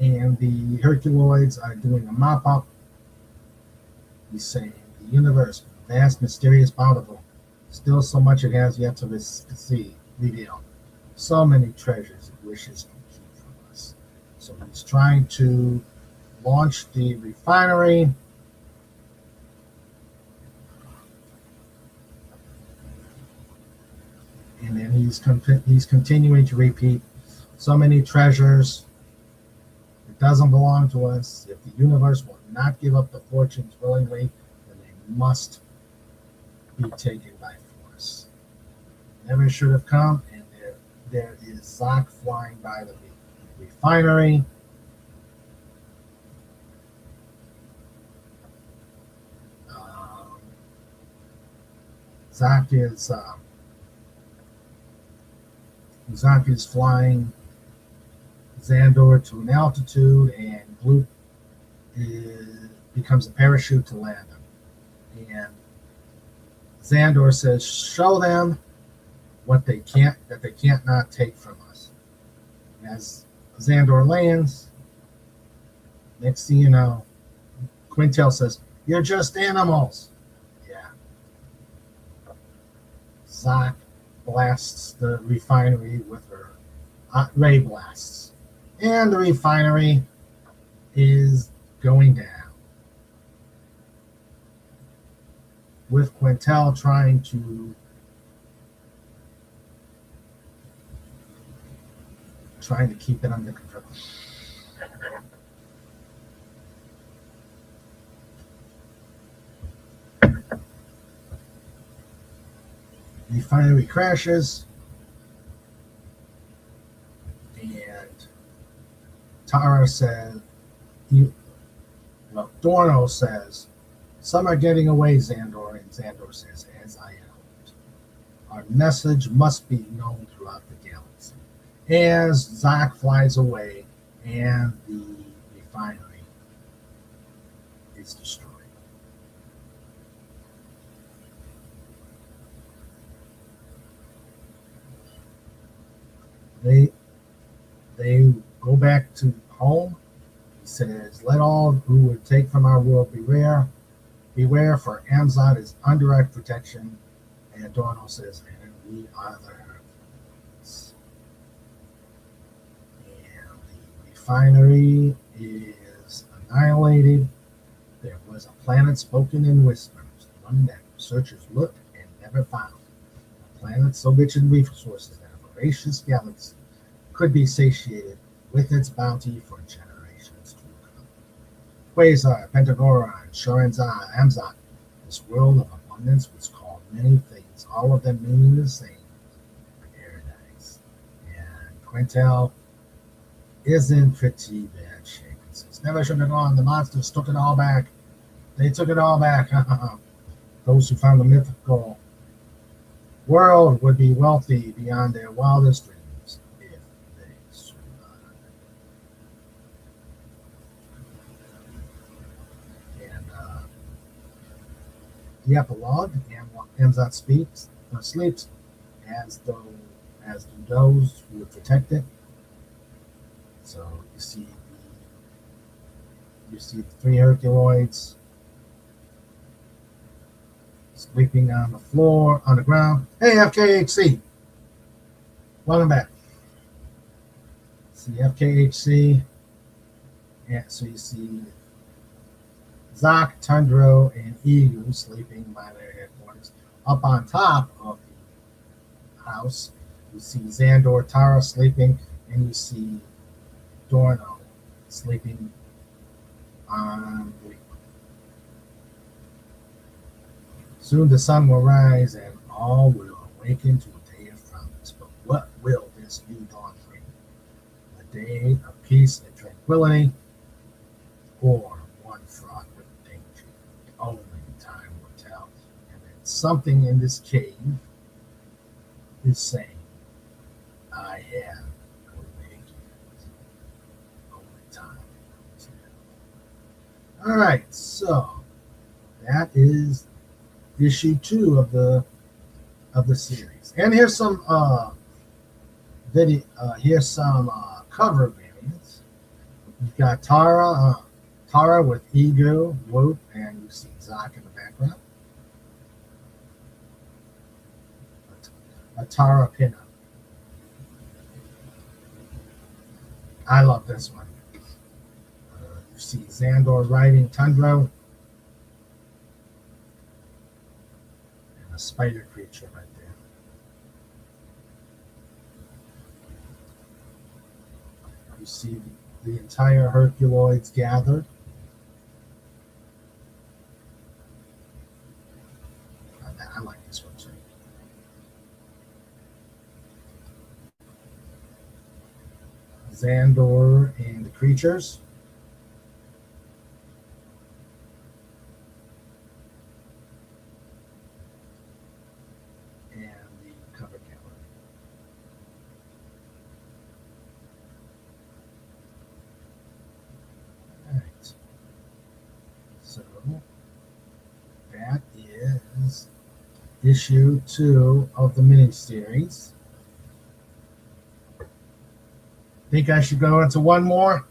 Herculoids are doing a mop-up. He's saying, the universe, vast, mysterious, bountiful, still so much it has yet to reveal. So many treasures it wishes to keep from us. So he's trying to launch the refinery. And then he's continuing to repeat, so many treasures. It doesn't belong to us. If the universe will not give up the fortunes willingly, then they must be taken by force. Never should have come, and there is Zach flying by the refinery. Zach is flying Xandor to an altitude, and Gloop becomes a parachute to land him. And Xandor says, show them what they can't not take from us. As Xandor lands, next thing you know, Quintel says, you're just animals. Yeah. Zach blasts the refinery with her ray blasts. And the refinery is going down. With Quintel trying to keep it under control. The refinery crashes, and Tara says, Dorno says, some are getting away, Xandor, and Xandor says, as I hoped. Our message must be known throughout the galaxy. As Zach flies away, and the refinery is destroyed. They go back to home. He says, let all who would take from our world beware. Beware, for Amzad is under our protection. And Dorno says, and we are the Herculoids. refinery is annihilated. There was a planet spoken in whispers, one that researchers looked and never found. A planet so rich in resources that a voracious galaxy could be satiated with its bounty for generations to come. Quasar, Pentagoron, Shorinzan, Amzot. This world of abundance was called many things, all of them meaning the same: paradise. And Quintel is in pretty bad shape. It says, never should have gone. The monsters took it all back. They took it all back. Those who found the mythical world would be wealthy beyond their wildest dreams if they survived. And the epilogue, Amzat sleeps, as do those who would protect it. So you see the three Herculoids sleeping on the floor, on the ground. Hey, FKHC, welcome back. See FKHC, yeah. So you see Zoc, Tundro, and Egu sleeping by their headquarters. Up on top of the house, you see Xandor, Tara sleeping, and you see Dorno sleeping on the. Soon the sun will rise and all will awaken to a day of promise. But what will this new dawn bring? A day of peace and tranquility, or one fraught with danger? Only time will tell. And then something in this cave is saying, I have awakened. Only time will tell. All right, so that is issue 2 of the series. And here's some video. Here's some cover variants. You've got Tara with Ego, Whoop, and you see Zoc in the background. A Tara pinup. I love this one. You see Xandor riding Tundro. A spider creature right there. You see the entire Herculoids gathered. I like this one too. Xandor and the creatures. That is issue 2 of the miniseries. Think I should go into one more?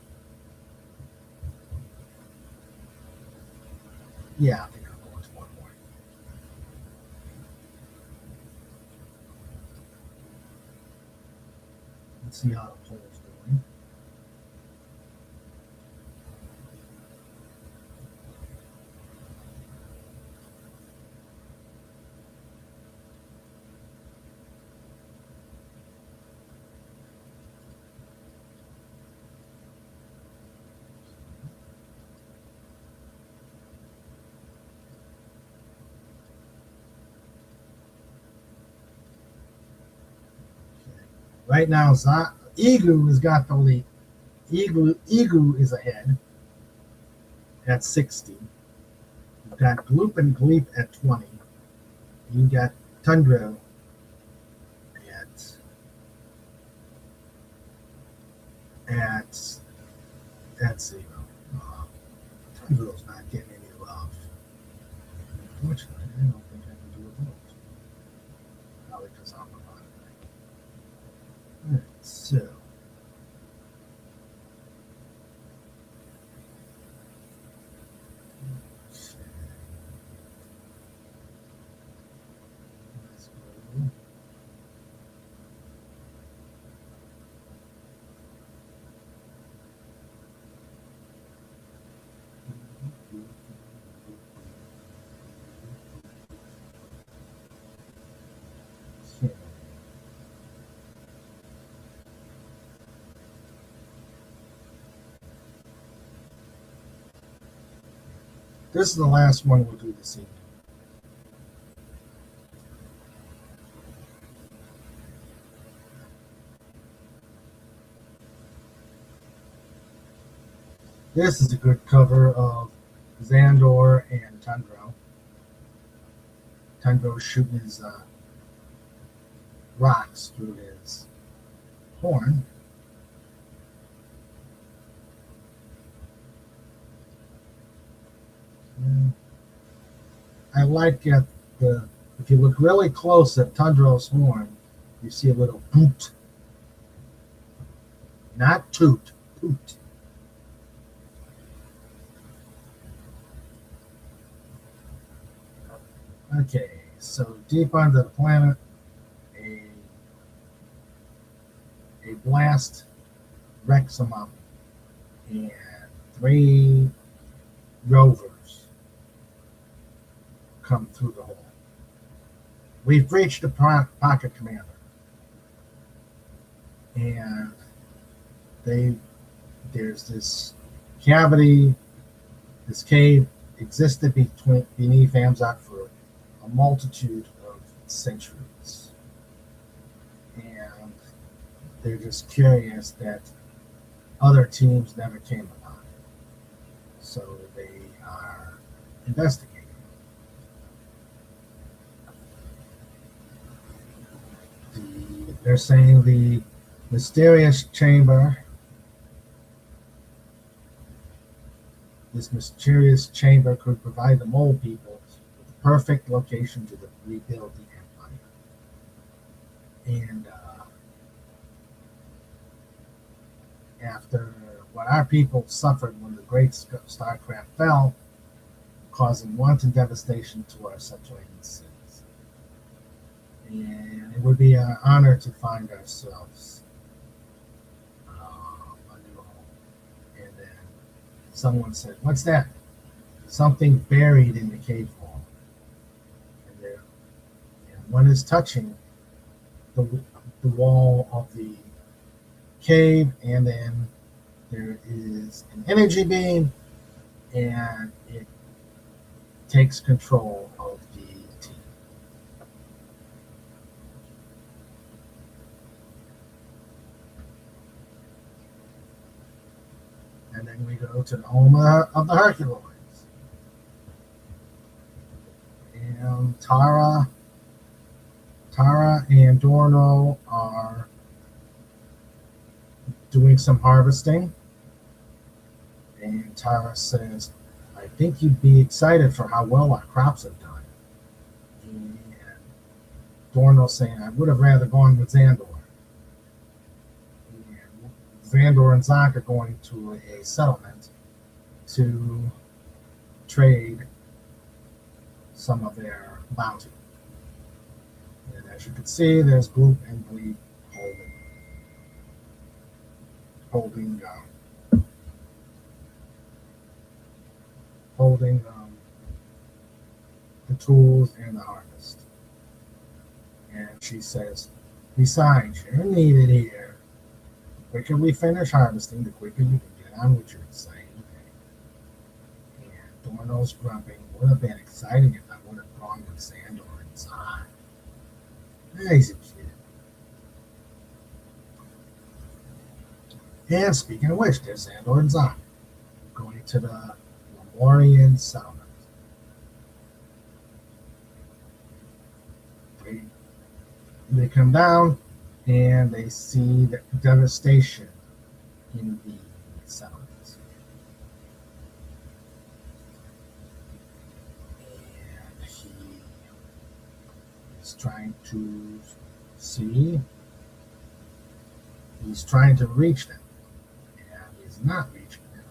Yeah, I think I'll go into one more. Let's see how the poll's doing. Right now, Egu has got the lead. Egu is ahead at 60. You've got Gloop and Gleep at 20. You got Tundro at 0. Tundro's not getting any love. Unfortunately, I don't think I can do a vote. Probably because I'm a moderator. All right, so. This is the last one we'll do this evening. This is a good cover of Xandor and Tundro. Tundro shooting his rocks through his horn. I like if you look really close at Tundro's horn, you see a little poot. Not toot, poot. Okay, so deep under the planet, a blast wrecks them up, and 3 rovers come through the hole. We've reached the pocket commander, and there's this cavity, this cave existed beneath Amzok for a multitude of centuries, and they're just curious that other teams never came upon it, so they are investigating. They're saying the mysterious chamber, this mysterious chamber could provide the mole people with the perfect location to rebuild the empire. And after what our people suffered when the great starcraft fell, causing wanton devastation to our subterranean cities. And it would be an honor to find ourselves a new home. And then someone said, "What's that?" Something buried in the cave wall. And one is touching the wall of the cave, and then there is an energy beam, and it takes control of the team. And then we go to the home of the Herculoids. And Tara and Dorno are doing some harvesting. And Tara says, "I think you'd be excited for how well our crops have done." And Dorno saying, "I would have rather gone with Xandor." And Xandor and Zoc are going to a settlement to trade some of their bounty. And as you can see, there's Gloop and Bleep holding the tools and the harvest. And she says, "Besides, you're needed here. The quicker we finish harvesting, the quicker you can get on with your exciting day." And Dorno's grumping. "Would have been exciting if I would have gone with Xandor and Zoc." He's a kid. And speaking of which, there's Xandor and Zoc going to the Lemurian settlement. They come down and they see the devastation in the settlements. And he is trying to see. He's trying to reach them. And he's not reaching them.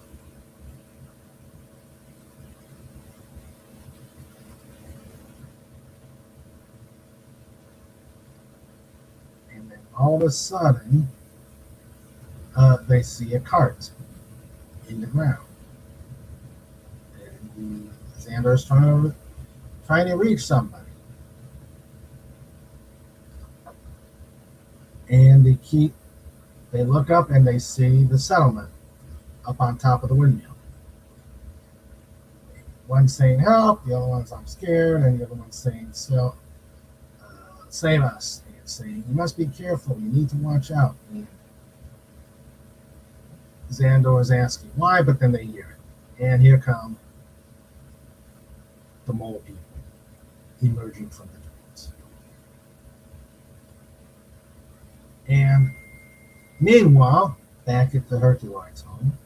And then all of a sudden, they see a cart in the ground. And Xandor's trying to reach somebody. And they look up and they see the settlement up on top of the windmill. One saying help, the other one's I'm scared, and the other one's saying so save us, and saying you must be careful, you need to watch out. And Xandor is asking why, but then they hear it. And here come the mole people emerging from the dunes. And meanwhile, back at the Herculoids home,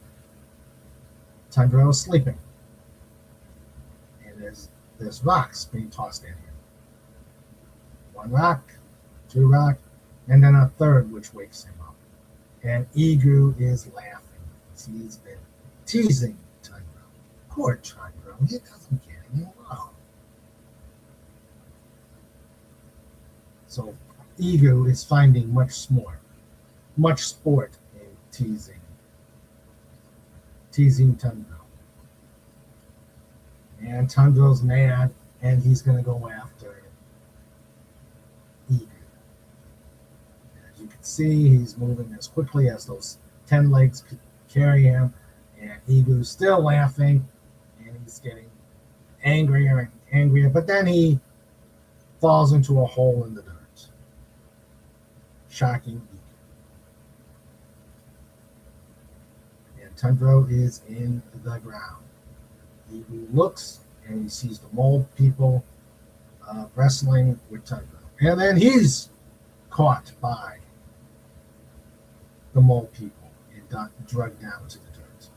Tundra is sleeping. And there's rocks being tossed at him. One rock, two rock, and then a third, which wakes him up. And Egu is laughing. He's been teasing Tundra. Poor Tundra, he doesn't get any love. So Egu is finding much sport in teasing Tundra. And Tundra's mad, and he's going to go after Egu. As you can see, he's moving as quickly as those 10 legs could carry him, and Egu's still laughing, and he's getting angrier and angrier, but then he falls into a hole in the dirt, shocking Egu. And Tundra is in the ground. Egu looks, and he sees the mole people wrestling with Tundra. And then he's caught by the mole people and drugged down to the dirt.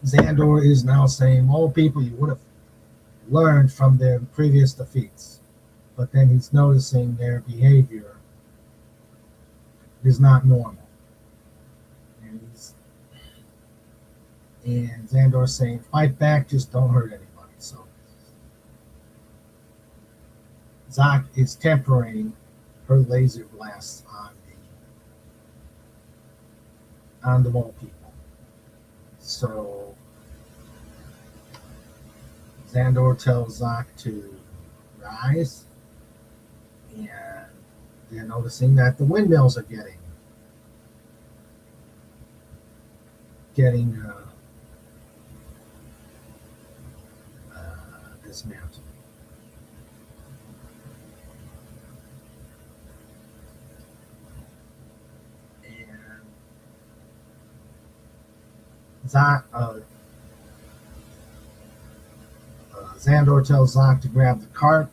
Xandor is now saying, mole people, you would have learned from their previous defeats. But then he's noticing their behavior is not normal. And Xandor's saying, fight back, just don't hurt anybody. So Zoc is tempering her laser blasts on the mole people. So Xandor tells Zoc to rise, and they're noticing that the windmills are getting dismantled. And Xandor tells Zoc to grab the cart,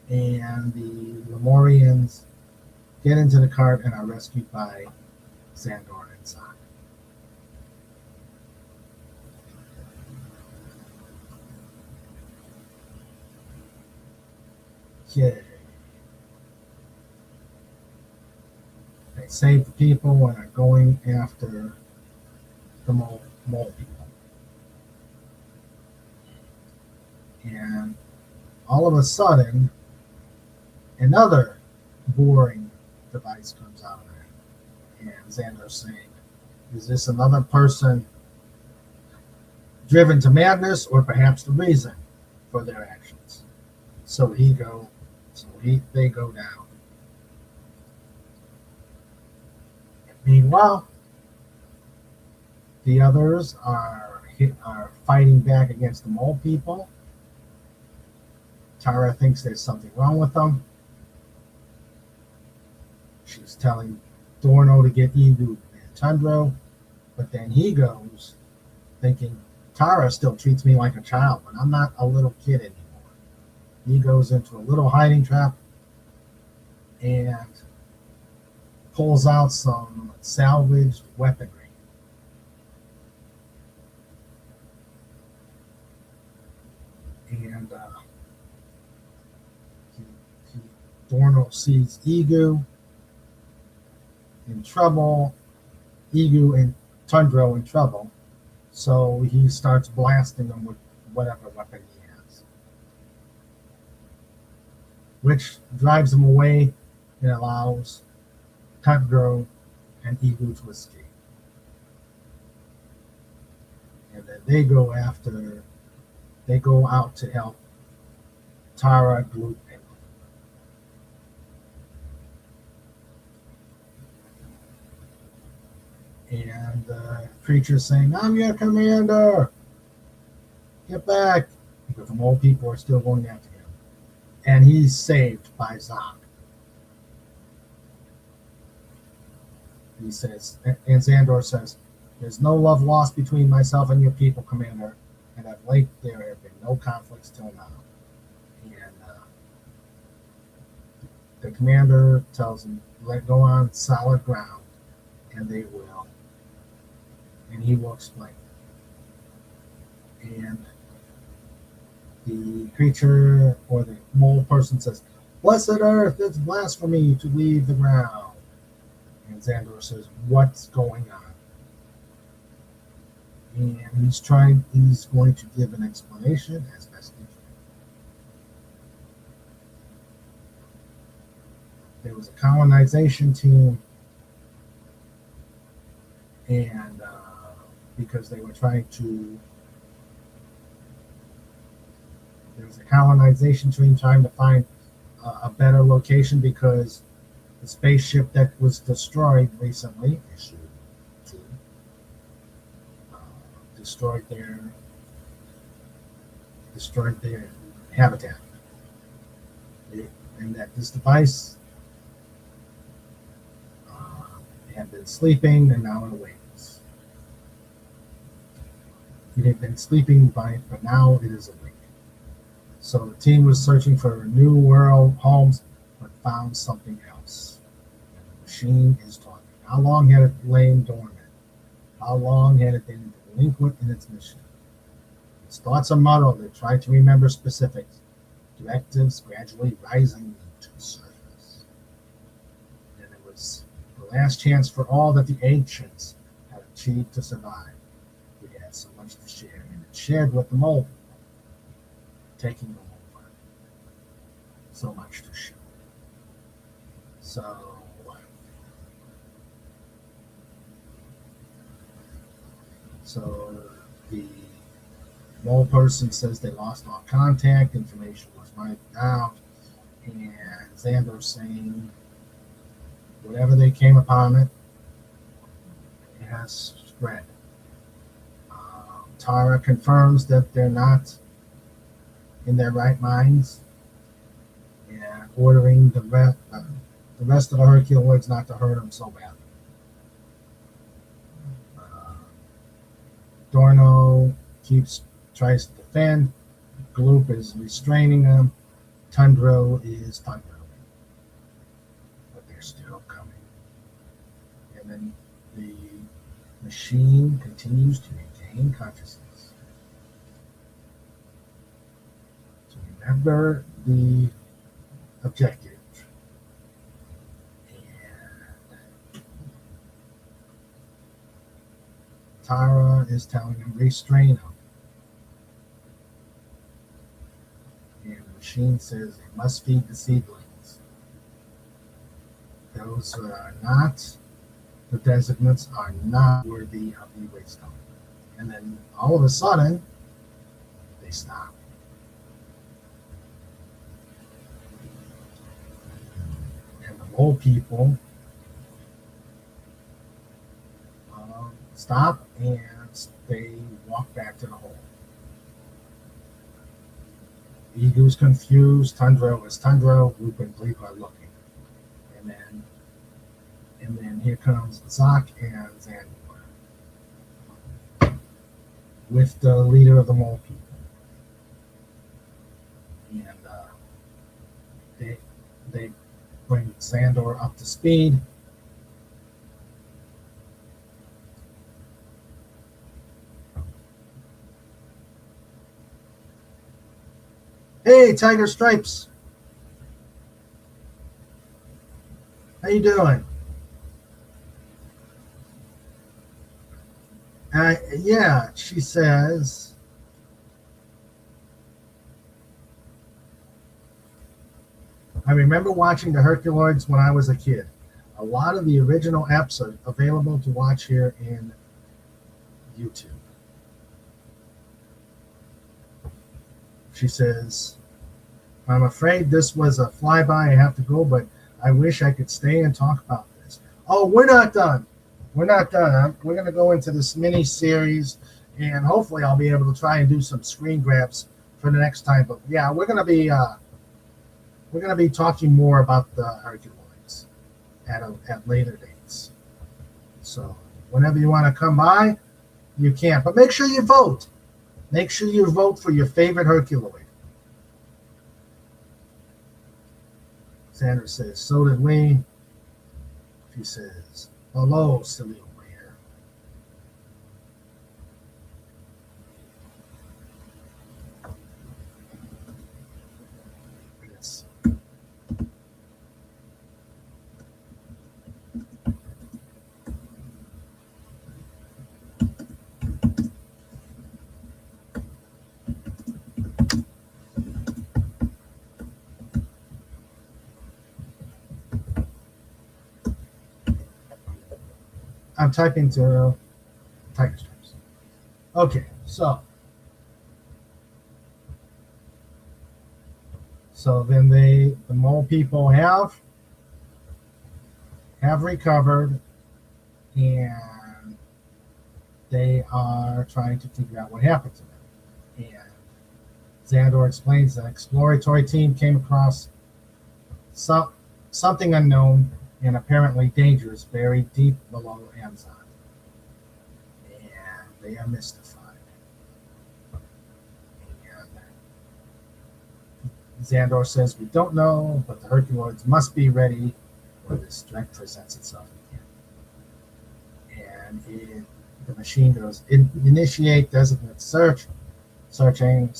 and the Lemurians get into the cart and are rescued by Xandor and Zoc. Okay. They save the people and are going after the mole people. And all of a sudden, another boring device comes out of it. And Xandor's saying, is this another person driven to madness, or perhaps the reason for their actions? So they go down. Meanwhile, the others are fighting back against the mole people. Tara thinks there's something wrong with them. She's telling Dorno to get Egu and Tundra, but then he goes thinking, Tara still treats me like a child, but I'm not a little kid anymore. He goes into a little hiding trap and pulls out some salvaged weaponry. And Dorno sees Egu in trouble, Egu and Tundra in trouble, so he starts blasting them with whatever weapon he has, which drives them away and allows Tundra and Egu to escape. And then they go out to help Tara, Gloop, and And the creature's saying, I'm your commander. Get back. But the mole people are still going after him. And he's saved by Zoc. He says, and Xandor says, there's no love lost between myself and your people, Commander. And of late, there have been no conflicts till now. And the commander tells him, let go on solid ground, and they will. And he will explain. And the creature or the mole person says, blessed earth, it's blasphemy to leave the ground. And Xandor says, what's going on? And he's going to give an explanation as best he can. There was a colonization team, and because they were trying to, there was a colonization team trying to find a better location because the spaceship that was destroyed recently, issue 2, destroyed their habitat. And that this device had been sleeping and now it awakens. It had been sleeping but now it is awake. So the team was searching for new world homes but found something else. And the machine is talking. How long had it lain dormant? How long had it been delinquent in its mission? Its thoughts are muddled. It tried to remember specifics. Directives gradually rising to the surface. And it was the last chance for all that the ancients had achieved to survive. We had so much to share, and it shared with the mole, taking them over. So much to share. So the mole person says they lost all contact, information was wiped out, and Xandor's saying whatever they came upon it has spread. Tara confirms that they're not in their right minds and ordering the rest of the Herculoids not to hurt them so badly. Dorno tries to defend. Gloop is restraining them. Tundro is thundering. But they're still coming. And then the machine continues to regain consciousness. So remember the objective. Tara is telling him, restrain him. And the machine says they must feed the seedlings. Those who are not, the designates are not worthy of the waystone. And then all of a sudden, they stop. And the mole people stop and they walk back to the hole. Egu's confused. Tundro is Tundro. Gloop and Bleep are looking. And then here comes Zoc and Xandor with the leader of the mole people. And they bring Xandor up to speed. Hey, Tiger Stripes. How you doing? Yeah, she says, I remember watching the Herculoids when I was a kid. A lot of the original eps are available to watch here in YouTube. She says, I'm afraid this was a flyby. I have to go, but I wish I could stay and talk about this. Oh, we're not done. we're not done. We're going to go into this mini series, and hopefully I'll be able to try and do some screen grabs for the next time. But yeah, we're going to be talking more about the Herculoids at later dates. So whenever you want to come by, you can. But make sure you vote. Make sure you vote for your favorite Herculoid. Sandra says, so did we. She says, hello, silly warrior. Yes. I'm typing to Tiger Stripes. Okay, so then the mole people have recovered, and they are trying to figure out what happened to them. And Xandor explains the exploratory team came across something unknown and apparently dangerous buried deep below Amazon. And they are mystified. And Xandor says, we don't know, but the Herculoids must be ready when this threat presents itself again. And the machine goes, initiate designate search. Searching. And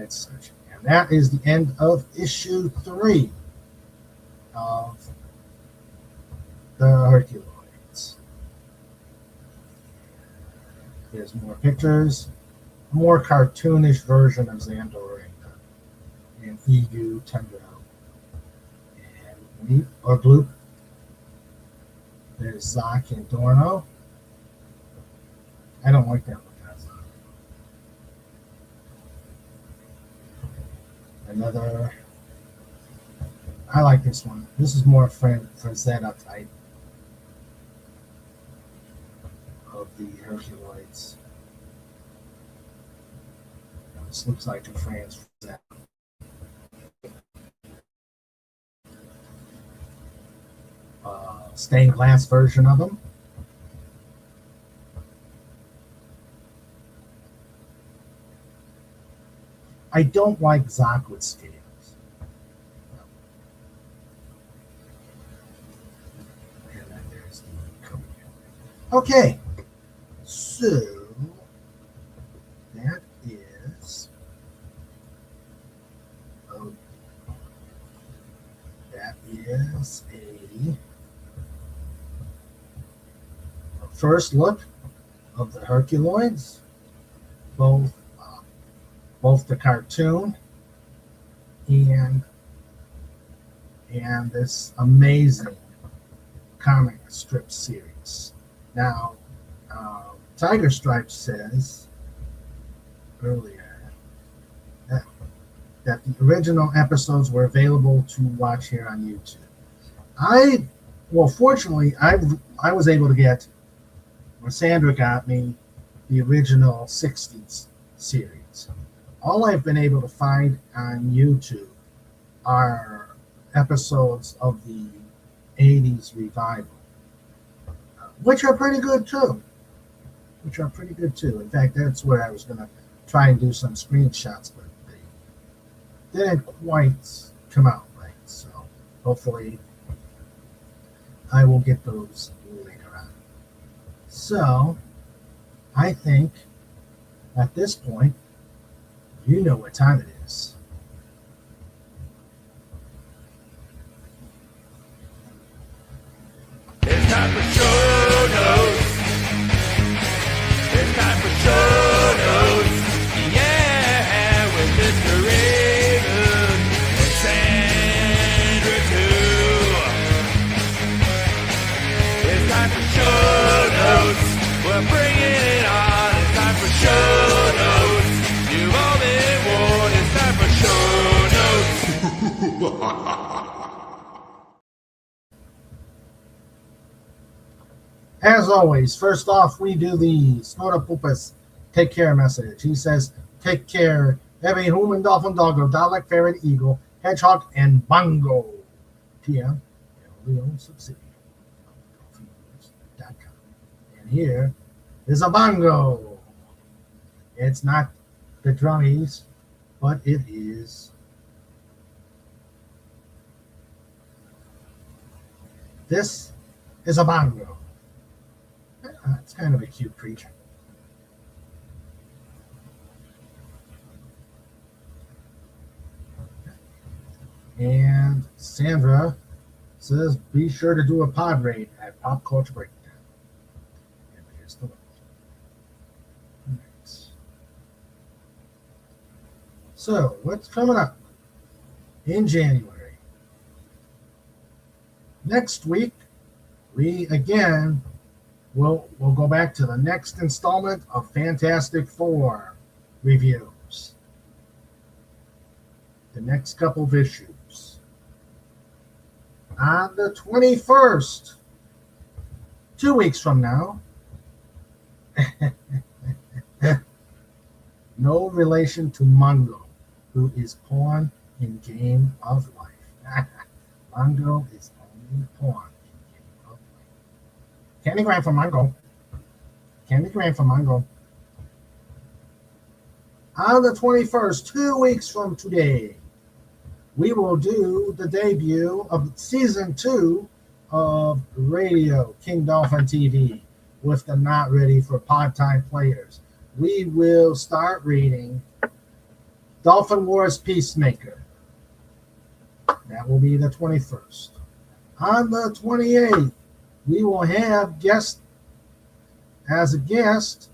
it's searching. And that is the end of issue 3 of the Herculoids. There's more pictures, a more cartoonish version of Xandor and EU Tundra. And Gloop. There's Zoc and Dorno. I don't like that one. Another, I like this one. This is more for Zeta type of the Herculoids. This looks like a Franz Zeta. Stained glass version of them. I don't like Zoc with scales. And then there's the coat. Okay, so that is a first look of the Herculoids, both the cartoon and this amazing comic strip series. Now, Tiger Stripes says earlier that the original episodes were available to watch here on YouTube. Fortunately, I was able to get, or Sandra got me, the original 60s series. All I've been able to find on YouTube are episodes of the 80s revival, which are pretty good too. In fact, that's where I was going to try and do some screenshots, but they didn't quite come out right. So hopefully I will get those later on. So I think at this point, you know what time it is. It's time for show notes. It's time for show notes. Yeah, with Mr. Raven and Sandra too. It's time for show notes. We're bringing it on. It's time for show notes. You've all been warned. It's time for show notes. As always, first off, we do the Snortopupus take care message. He says, take care, every human, dolphin, doggo, Dalek, ferret, eagle, hedgehog, and bongo. TM, wholly owned subsidiary of dolphinwars.com. And here is a bongo. It's not the drummies, but it is. This is a bongo. It's kind of a cute creature. And Sandra says, be sure to do a pod raid at Pop Culture Breakdown. And here's the link. Right. So, what's coming up in January? Next week, we again we'll go back to the next installment of Fantastic Four reviews. The next couple of issues. On the 21st, 2 weeks from now, no relation to Mungo, who is pawn in Game of Life. Mungo is only pawn. Candy Graham for Mungo. Candy Graham for Mungo. On the 21st, 2 weeks from today, we will do the debut of Season 2 of Radio King Dolphin TV with the Not Ready for Pod Time players. We will start reading Dolphin Wars Peacemaker. That will be the 21st. On the 28th, we will have as a guest,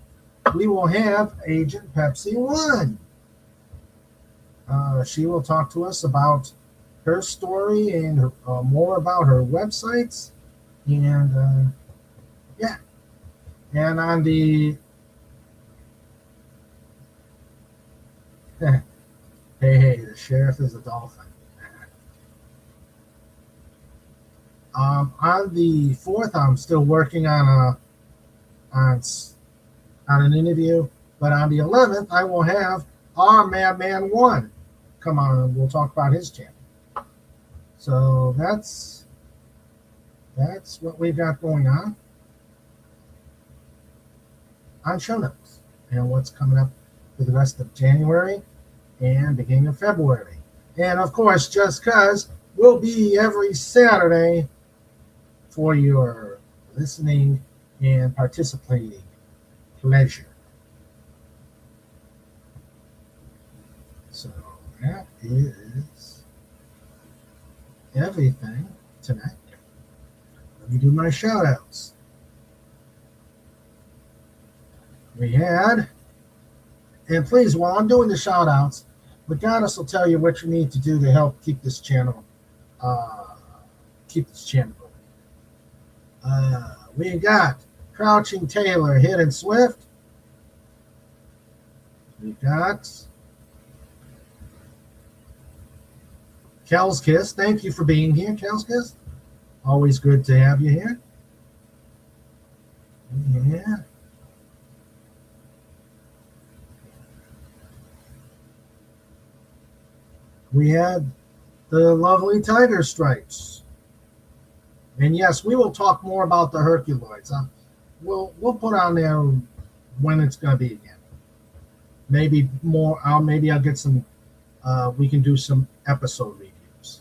we will have Agent Pepsi 1. She will talk to us about her story and more about her websites. And yeah. And on the hey, the sheriff is a dolphin. On the 4th, I'm still working on an interview, but on the 11th, I will have our Madman 1 come on and we'll talk about his channel. So that's what we've got going on show notes and what's coming up for the rest of January and beginning of February. And of course, Just Cuz will be every Saturday for your listening and participating pleasure. So that is everything tonight. Let me do my shout outs. We had, and please, while I'm doing the shout outs, McGoddess will tell you what you need to do to help keep this channel going. We got Crouching Taylor, Hidden Swift. We got Kel's Kiss. Thank you for being here, Kel's Kiss. Always good to have you here. Yeah. We had the lovely Tiger Stripes. And yes, we will talk more about the Herculoids. We'll put on there when it's going to be again. Maybe more. Maybe I'll get some. We can do some episode reviews.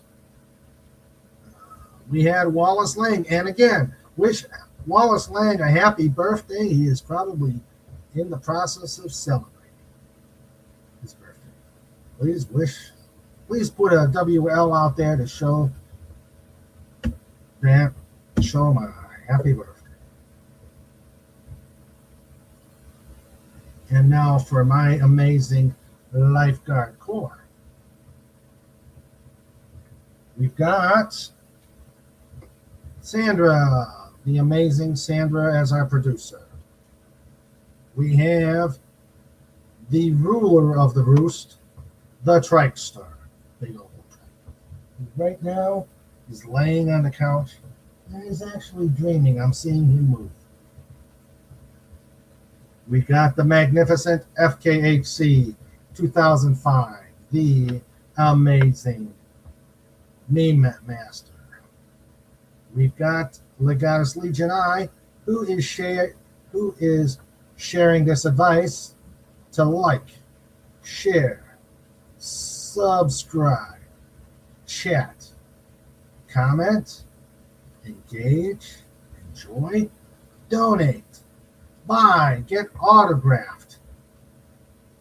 We had Wallace Lang, and again, wish Wallace Lang a happy birthday. He is probably in the process of celebrating his birthday. Please put a WL out there to show him a happy birthday. And now for my amazing lifeguard corps. We've got Sandra, the amazing Sandra, as our producer. We have the ruler of the roost, the Trikestar. Big old trike. Right now, he's laying on the couch and he's actually dreaming. I'm seeing him move. We got the magnificent FKHC 2005, the amazing Meme Master. We've got Legatus Legion I, who is sharing this advice to like, share, subscribe, chat, comment, engage, enjoy, donate, buy, get autographed,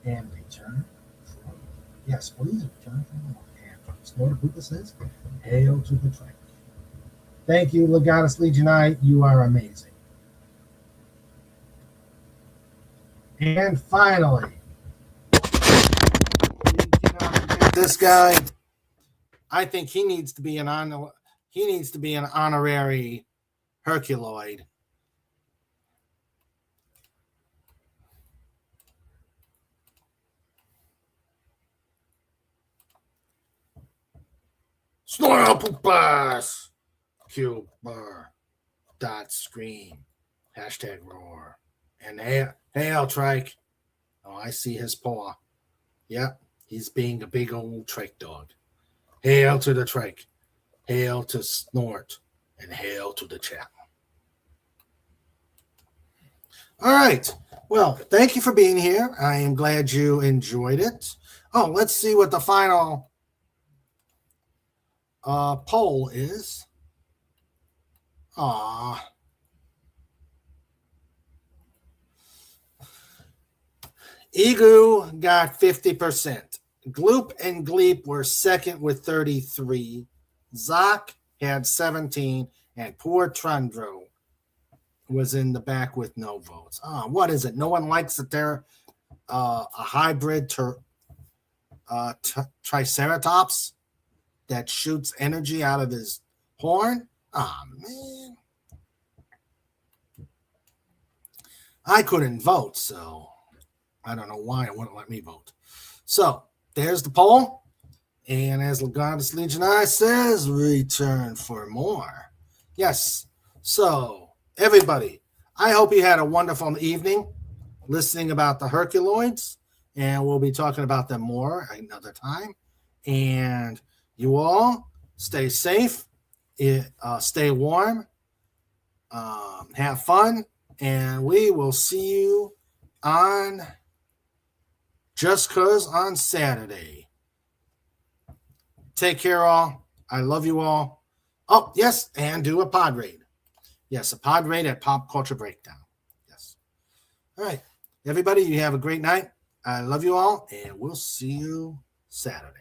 and return. Yes, please return for more. And from Snort Bupa says, hail to the track. Thank you, Legatus Legion I. You are amazing. And finally, this guy, I think he needs to be an honorary Herculoid. Snorapoopas! Cuber. Dot scream. Hashtag roar. And hail trike. Oh, I see his paw. Yep, he's being a big old trike dog. Hail to the trike. Hail to Snort. And hail to the chat. All right. Well, thank you for being here. I am glad you enjoyed it. Oh, let's see what the final poll is. Egu got 50%. Gloop and Gleep were second with 33. Zoc had 17. And poor Trundro was in the back with no votes. What is it? No one likes that they're a hybrid Triceratops that shoots energy out of his horn? Man. I couldn't vote, so I don't know why it wouldn't let me vote. So there's the poll. And as Legatus Legion I says, return for more. Yes. So everybody, I hope you had a wonderful evening listening about the Herculoids. And we'll be talking about them more another time. And you all stay safe, stay warm, have fun, and we will see you on Just Cuz on Saturday. Take care, all. I love you all. Oh, yes, and do a pod raid. Yes, a pod raid at Pop Culture Breakdown. Yes. All right. Everybody, you have a great night. I love you all, and we'll see you Saturday.